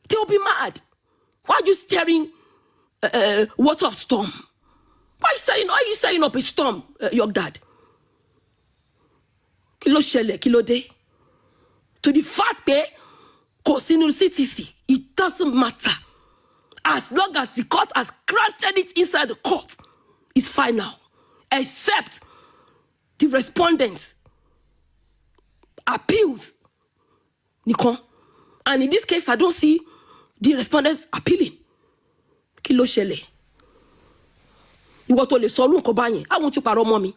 they'll be mad. Why are you stirring water of storm? Why are you stirring up a storm, your dad? Kilo shele, kilo de. To the fact that Kosinu CTC, it doesn't matter. As long as the court has granted it inside the court, it's final. Except the respondents appeals. Nikon. And in this case, I don't see the respondents appealing. Kilo shele. You want to le solu nko bayin. I want you paro mommy.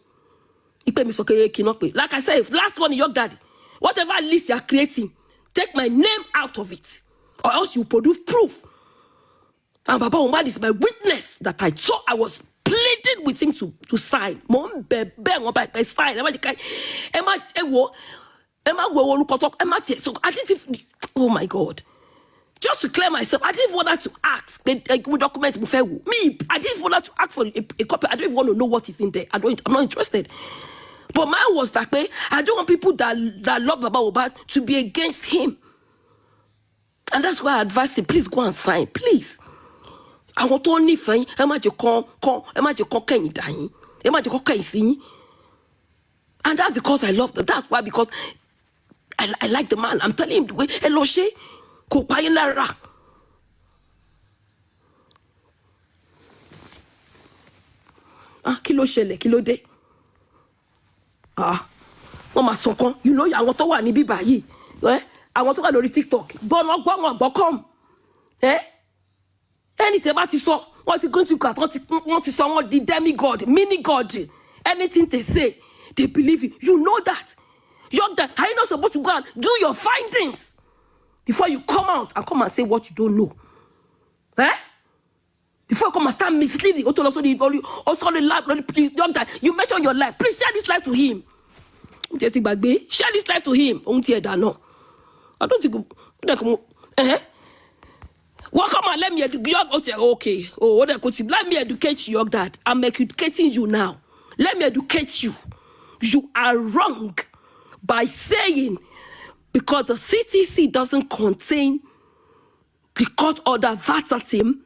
Ipe mi sokere kinope. Like I said, last one, your daddy. Whatever list you are creating, take my name out of it. Or else you produce proof. And Baba Mohbad is my witness that I saw I was pleading with him to sign. Mom be sign. So I didn't. Oh my God. Just to clear myself, I didn't want to ask. Me, I didn't want to ask for a copy. I don't even want to know what is in there. I'm not interested. But mine was that way. I don't want people that love Baba Mohbad to be against him. And that's why I advise him, please go and sign, please. I want to only find and that's because I love them. That's why, because I like the man. I'm telling him the way Eloshe Kopayilara. Kilo shele, kilo de. Mama Sokon, you know I want to want to be by you. I want to go to TikTok. Come. Anything about it, so what's going to cut? Want to someone the demigod, mini god, anything they say, they believe you. You know that. You're that. Are you not supposed to go and do your findings before you come out and say what you don't know? Before you come and start misleading, also the life, you mention your life. Please share this life to him. Share this life to him. I don't think. Well, come on, let me educate. Okay. Let me educate you, your dad. I'm educating you now. Let me educate you. You are wrong by saying because the CTC doesn't contain the court order verbatim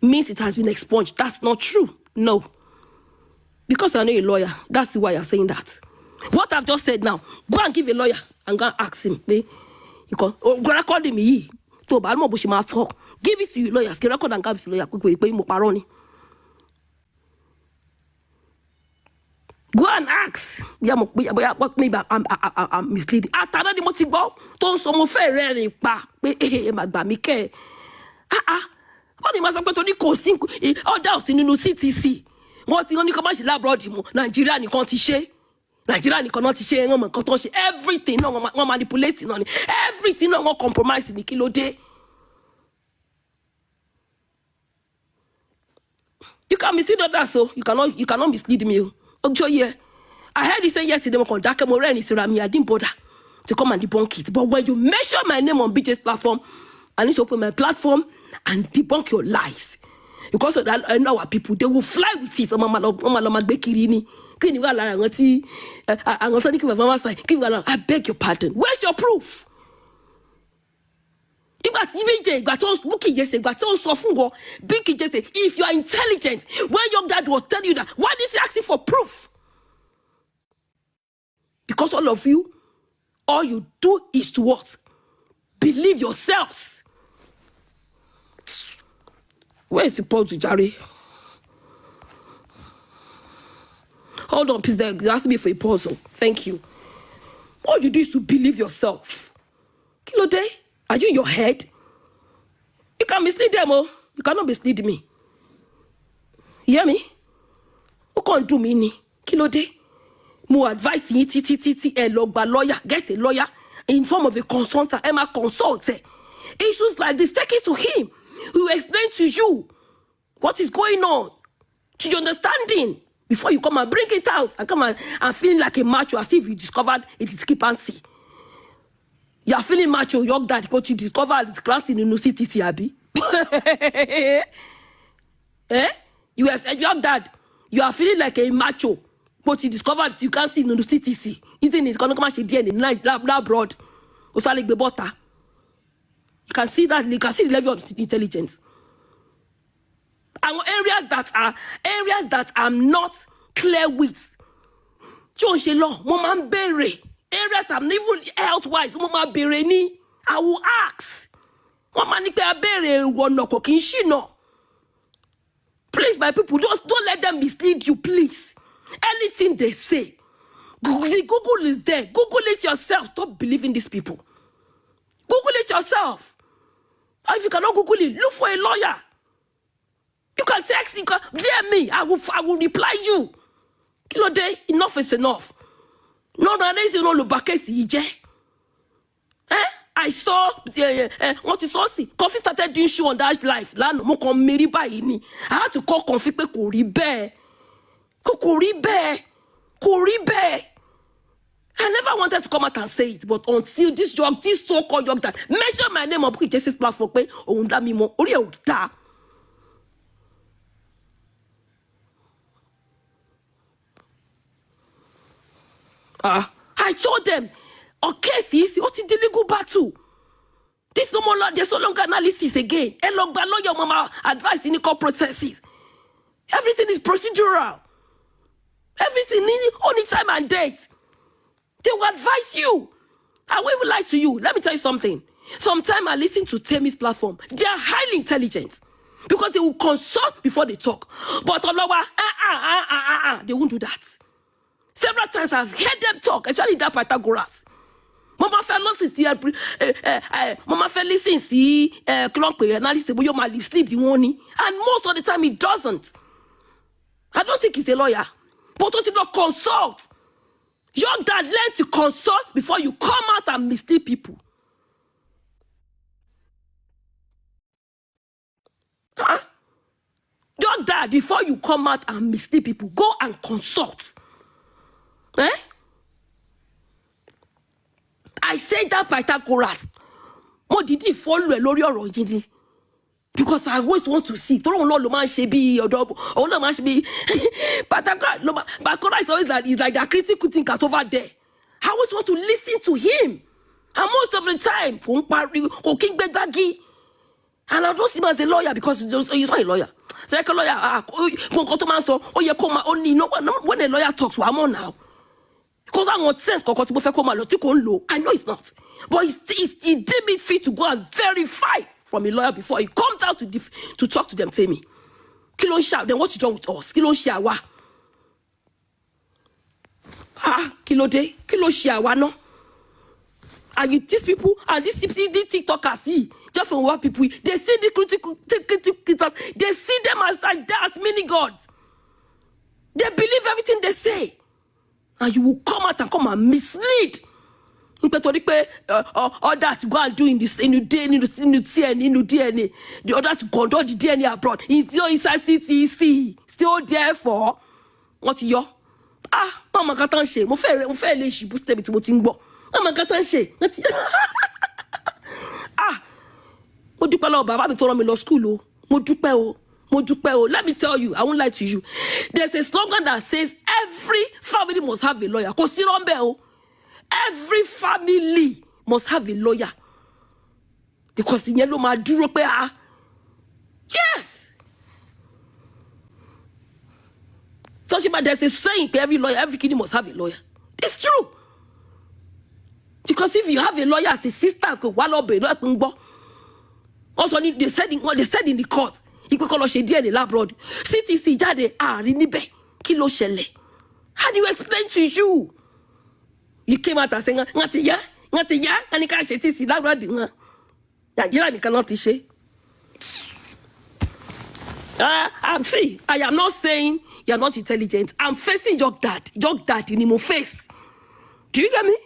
means it has been expunged. That's not true. No. Because I know a lawyer. That's why you're saying that. What I've just said now, go and give a lawyer and go and ask him. You can go record me. Give it to you lawyers. Get record and give it to lawyer. Go and ask. Maybe I'm misleading. Atara di motibo. Ton so mo fe re pa. Magba mi ke. What the master to ni ko sin order of nínú CTC. Wọ́n ti ní ko ma ṣe labroad mo. Nigeria nìkan ti ṣe. Nigeria nìkan náà ti ṣe wọ́n mọ nǹkan tó ṣe. Everything no wọ́n manipulate no ni. Everything no wọ́n compromise ni kí ló dé. You can mislead others, so you cannot mislead me. Yeah. I heard you say yesterday, I didn't bother to come and debunk it. But when you mention my name on BJ's platform, I need to open my platform and debunk your lies. Because of that, I know our people, they will fly with it. I beg your pardon. Where's your proof? If you are intelligent, when your dad was telling you that, why did he ask you for proof? Because all of you, all you do is to what? Believe yourselves. Where is the Paul to Jerry? Hold on, please. There has to be for a puzzle. Thank you. All you do is to believe yourself. Kilo day? Are you in your head? You can mislead them, oh. You cannot mislead me. You hear me? Who can't do me ni? Kilo day? More advice you lawyer. Get a lawyer in form of a consultant. Emma consult. Issues like this, take it to him. He will explain to you what is going on. To your understanding. Before you come and bring it out and come and feeling like a macho as if you discovered a discrepancy. You are feeling macho, young dad, because you discovered this class in the CTC, Abi. You have that. You are feeling like a macho, but you discovered you can't see in the CTC. Isn't it? Gonna come out DNA abroad. You can see that. You can see the level of intelligence. And areas that I'm not clear with. Areas that I'm even health-wise, I will ask. Please, my people, don't let them mislead you, please. Anything they say, Google is there. Google it yourself. Stop believing these people. Google it yourself. Or if you cannot Google it, look for a lawyer. You can text me, DM me. I will reply you. Kilo day, enough is enough. No, I saw what is also Coffee started doing show on that life. I had to call Coffee Kuribe. I never wanted to come out and say it, but until this so-called jog that mention my name on Bukky Jese's platform, I told them, okay, sis, what is the legal battle? This no more, there's no longer analysis again. Your mama advice in the court processes. Everything is procedural. Everything on its time and date. They will advise you. I will even lie to you. Let me tell you something. Sometimes I listen to Temi's platform. They are highly intelligent because they will consult before they talk. But they won't do that. Several times I've heard them talk, especially that Pythagoras. Mama fell listen see clock analysis but you might sleep the morning. And most of the time it doesn't. I don't think he's a lawyer. But don't you not consult? Your dad learn to consult before you come out and mislead people. Your dad, before you come out and mislead people, go and consult. I say that Pythagoras. What did he follow a lawyer originally? Because I always want to see. Don't know the man should be or the man should be. Pythagoras is always like he's like a critical thinker over there. I always want to listen to him. And most of the time, and I don't see him as a lawyer because he's not a lawyer. So like a lawyer, when a lawyer talks, I'm on now. Because I want sense, I know it's not. But he deemed it fit to go and verify from a lawyer before he comes out to talk to them. Tell me, Kilo shout, then what's wrong with us? Kilo shower. Kilo day, Kilo shower, no. And these people, and these TikTokers see, just from what people, they see the critical, they see them as mini gods. They believe everything they say. And you will come out and come and mislead. All that to go and do in this in the DNA, the other to conduct the DNA abroad. It's still inside CTC, still there for what you mama gatan she. Mo fẹ́ le shi boost me tí mo ti ń gbọ́. Mama gatan she. Mo dúpẹ́ lọ́wọ́ bàbá mi tó rán mi lọ school o. Mo dúpẹ́ o. Let me tell you, I won't lie to you. There's a slogan that says every family must have a lawyer. Every family must have a lawyer. Because the yellow maduro pe yes. So there's a saying every kid must have a lawyer. It's true. Because if you have a lawyer as a sister, also they said in the court. CTC jade nibe kilo shele. How do you explain to you? You came out and saying ngati ya and you can't CTC labrod Nigeria ni cannot say. See, I am not saying you are not intelligent. I'm facing your dad in my face. Do you get me?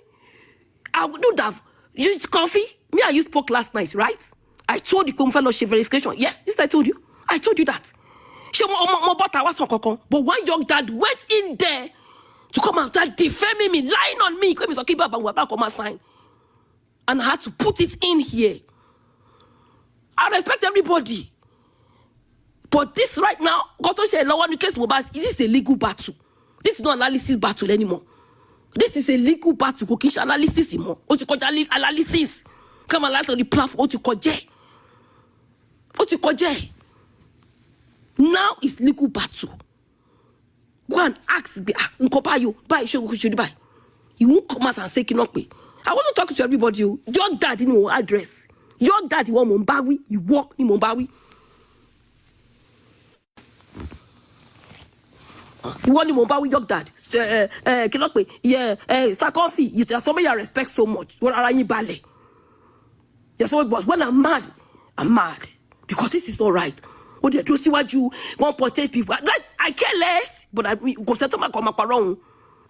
I wouldn't have used coffee. Me and you spoke last night, right? I told you fellowship verification. Yes, this I told you. I told you that. But one young dad went in there to come out and defaming me, lying on me. And I had to put it in here. I respect everybody. But this right now, got to say, one case Mohbad, this is a legal battle. This is not analysis battle anymore. This is a legal battle. Go kish analysis anymore. What you call analysis? Come on, on the platform. What you call J? What you call J? Now it's legal battle. Go and ask you buy should buy. You won't come out and say cannot pay. I want to talk to everybody. Your dad in your address. Your dad you want Mombawi, you walk in Mombawi. You want the Mombawi your dad. Cannot pay. Yeah, Sakofi, you somebody I respect so much. What are you ballet? Yes, but when I'm mad. Because this is not right. Oh, they do see what you want to protect people. That, I care less, but I go settle my come up around.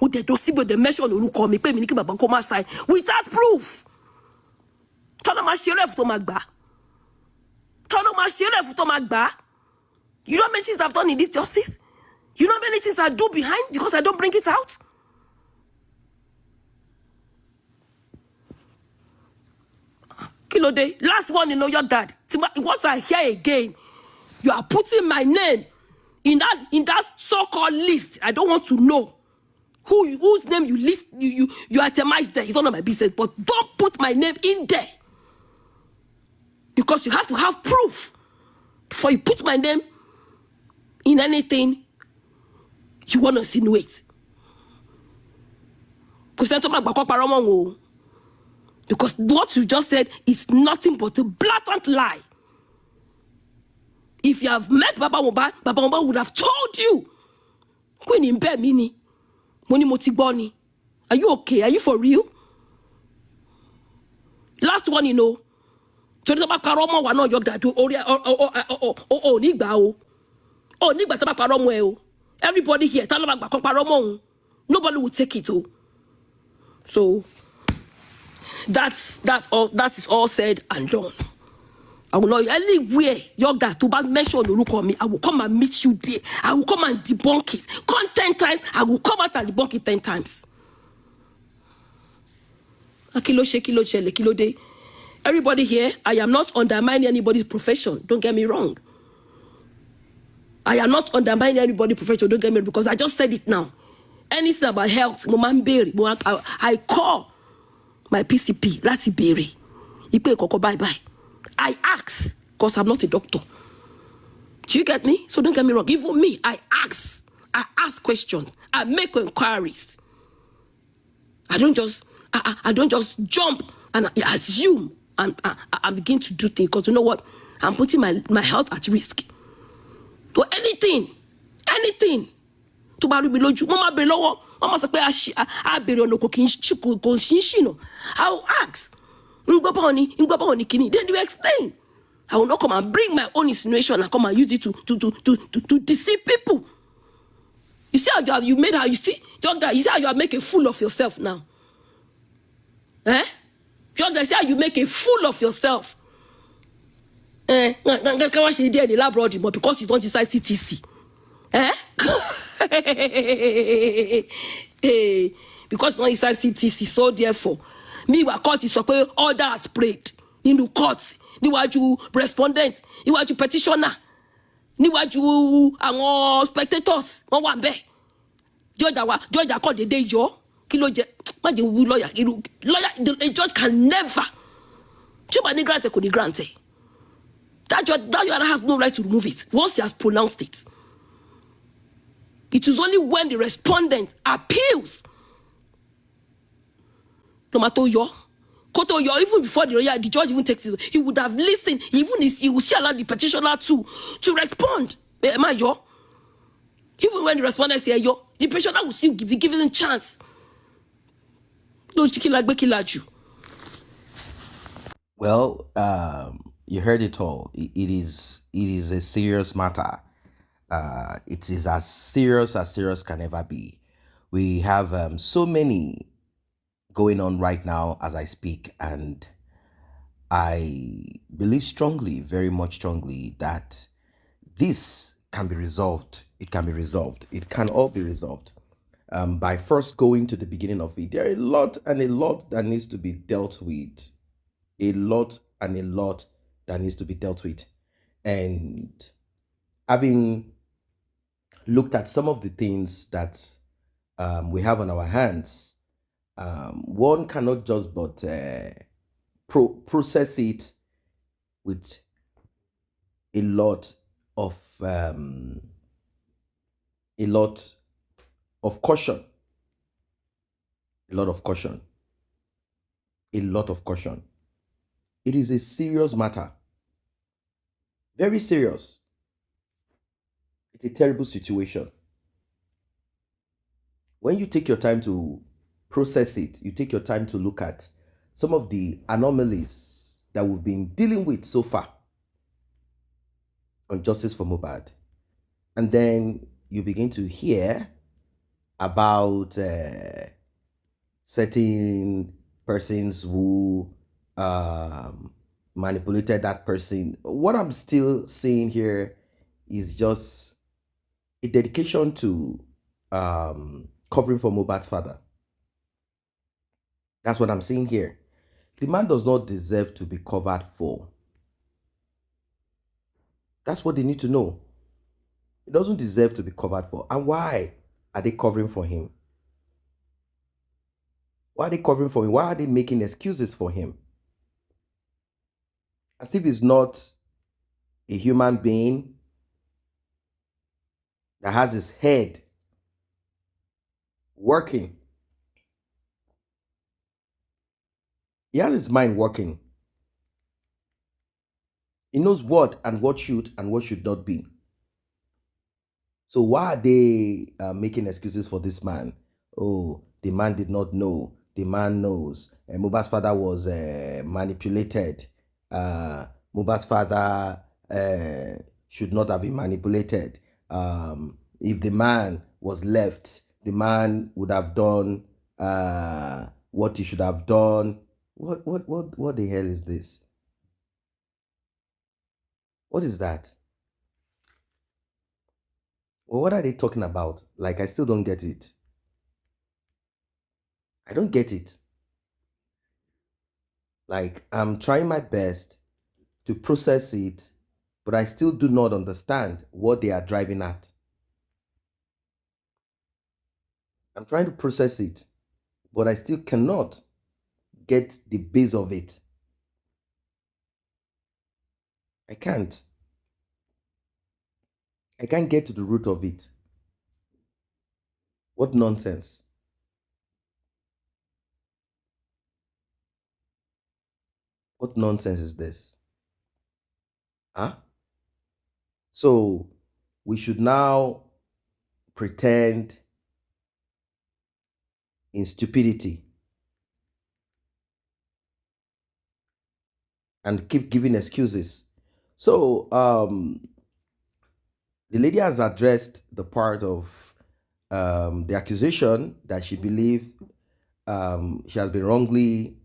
Oh, they do see but they mention who call me, pay me about come side without proof. Turn on my sheriff to Magba. Turn on my sheriff to Magba. You know how many things I've done in this justice? You know how many things I do behind because I don't bring it out? Kilo day. Last one, you know your dad. Once I hear again, you are putting my name in that so-called list. I don't want to know whose name you list. You itemize there. It's none of my business. But don't put my name in there because you have to have proof before you put my name in anything you want to insinuate. Because what you just said is nothing but a blatant lie. If you have met Baba Mohbad would have told you. Queen in bed, Mini. Moni Motiboni. Are you okay? Are you for real? Last one, you know. Everybody here, nobody will take it. So that is all said and done. I will not anywhere your dad to mention the look on me. I will come and meet you there. I will come and debunk it. Come 10 times. I will come out and debunk it 10 times. Kilo day. Everybody here, I am not undermining anybody's profession. Don't get me wrong. I am not undermining anybody's profession. Don't get me wrong, because I just said it now. Anything about health, I call my PCP, Lati Berry. Bye-bye. I ask, because I'm not a doctor. Do you get me? So don't get me wrong. Even me, I ask questions. I make inquiries. I don't just jump and assume and I begin to do things. Because you know what? I'm putting my health at risk. So anything. To ba rubi loju, mama be lowo, mama sọ pé a bere ọ̀nà kò kò I will ask. Then you explain. I will not come and bring my own insinuation and come and use it to deceive people. You see how you made how you see how you are making a fool of yourself now. You understand how you make a fool of yourself. Because you don't decide CTC. Because you don't decide CTC, so therefore. Me wa court is okay, order has spread in the court. Niwaju respondent, niwaju petitioner, niwaju àwọn spectators. Wọ́n wà ńbẹ̀. Judge court the day yo. Kilo je, ma je wu lawyer. The judge can never. Chuba ni grant ko ni grant. That judge has no right to remove it once he has pronounced it. It is only when the respondent appeals. No matter your Koto your even before the judge even takes it, he would have listened. He would still allow the petitioner to respond. Am I your? Even when the respondent say yo, the petitioner will still be given a chance. No chicken like you. Well, you heard it all. It is a serious matter. It is as serious can ever be. We have so many going on right now as I speak, and I believe strongly, very much strongly, that this can be resolved. It can be resolved. It can all be resolved by first going to the beginning of it. There are a lot that needs to be dealt with. A lot that needs to be dealt with. And having looked at some of the things that we have on our hands, one cannot just but process it with a lot of caution, a lot of caution, a lot of caution. It is a serious matter, very serious. It's a terrible situation. When you take your time to process it, you take your time to look at some of the anomalies that we've been dealing with so far on justice for Mohbad, and then you begin to hear about certain persons who manipulated that person. What I'm still seeing here is just a dedication to covering for Mohbad's father. That's what I'm seeing here. The man does not deserve to be covered for. That's what they need to know. He doesn't deserve to be covered for. And why are they covering for him? Why are they covering for him? Why are they making excuses for him? As if he's not a human being that has his head working. He has his mind working. He knows what and what should not be. So why are they making excuses for this man? Oh, the man did not know. The man knows. Mohbad's father was manipulated. Mohbad's father should not have been manipulated. If the man was left, the man would have done what he should have done. What the hell is this? What is that? Well, what are they talking about? Like, I still don't get it. I don't get it. Like, I'm trying my best to process it, but I still do not understand what they are driving at. I'm trying to process it, but I still cannot get the base of it. I can't. I can't get to the root of it. What nonsense. What nonsense is this? Huh? So we should now pretend in stupidity and keep giving excuses. So the lady has addressed the part of the accusation that she believed she has been wrongly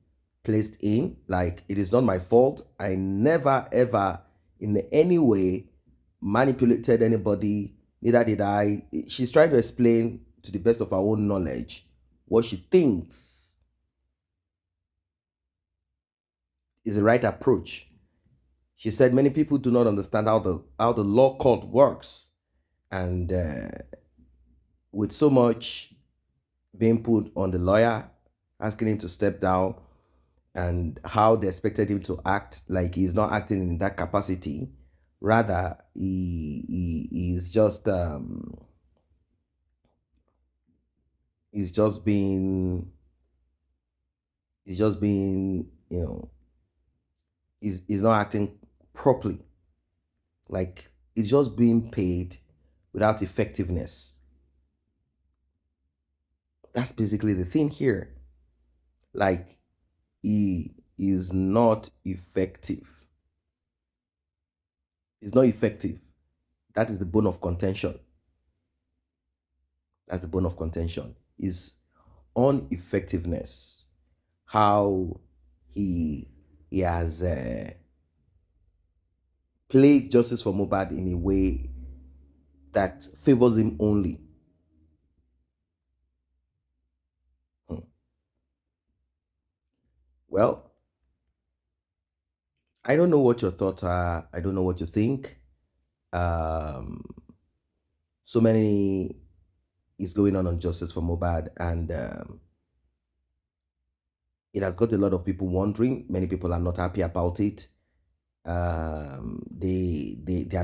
placed in. Like, it is not my fault. I never ever in any way manipulated anybody, neither did I. She's trying to explain to the best of her own knowledge what she thinks is the right approach. She said many people do not understand how the law court works, and with so much being put on the lawyer, asking him to step down, and how they expected him to act, like he's not acting in that capacity. Rather, he's just being, you know, he's not acting properly. Like, he's just being paid without effectiveness. That's basically the thing here. Like, he is not effective. He's not effective. That is the bone of contention. That's the bone of contention. Is ineffectiveness. How he has played justice for Mohbad in a way that favors him only. Well, I don't know what your thoughts are. I don't know what you think. So many is going on justice for Mohbad, and it has got a lot of people wondering. Many people are not happy about it. They are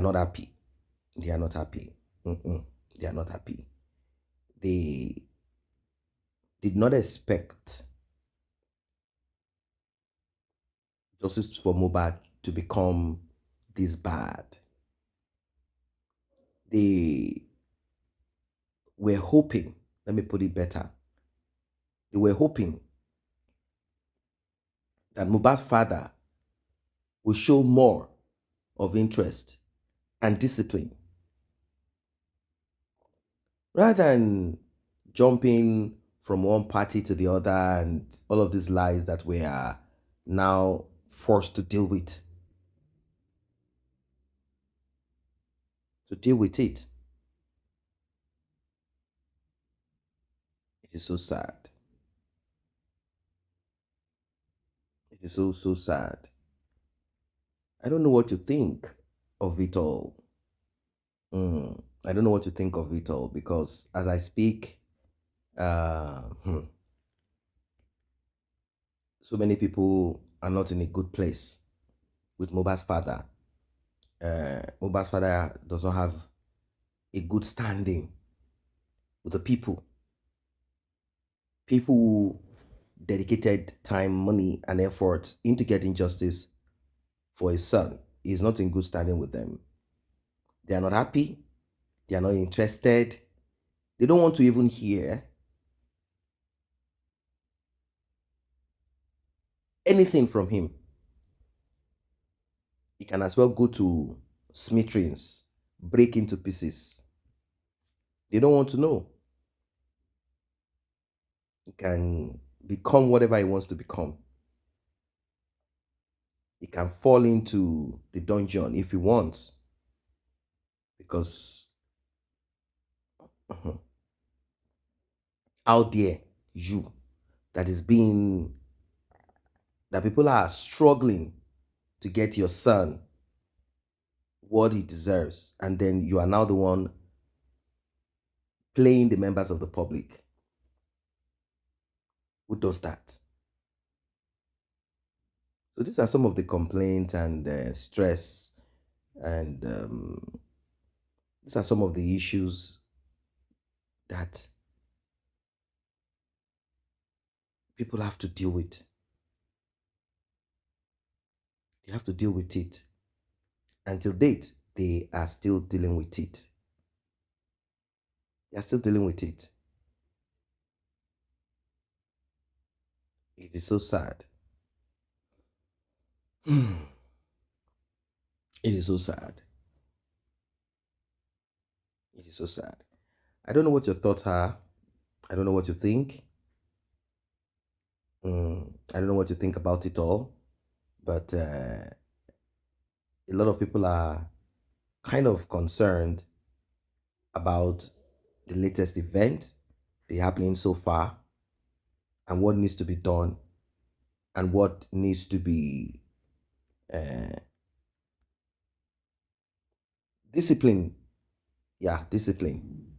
not happy. They are not happy. They are not happy. They did not expect justice for Mohbad to become this bad. They were hoping, let me put it better, they were hoping that Mohbad's father will show more of interest and discipline rather than jumping from one party to the other and all of these lies that we are now forced to deal with. To deal with it. It is so sad. It is so sad. I don't know what to think of it all. I don't know what to think of it all because as I speak, so many people are not in a good place with Mohbad's father. Mohbad's father does not have a good standing with the people. People who dedicated time, money, and effort into getting justice for his son. He is not in good standing with them. They are not happy. They are not interested. They don't want to even hear anything from him. He can as well go to smithereens, break into pieces. They don't want to know. He can become whatever he wants to become. He can fall into the dungeon if he wants. Because out there, you, that people are struggling to get your son what he deserves, and then you are now the one playing the members of the public. Who does that? So these are some of the complaints and stress, and these are some of the issues that people have to deal with. They have to deal with it. Until date, they are still dealing with it. They are still dealing with it. It is so sad. It is so sad. It is so sad. I don't know what your thoughts are. I don't know what you think. I don't know what you think about it all. But a lot of people are kind of concerned about the latest event, the happening so far, and what needs to be done, and what needs to be discipline. Yeah, discipline.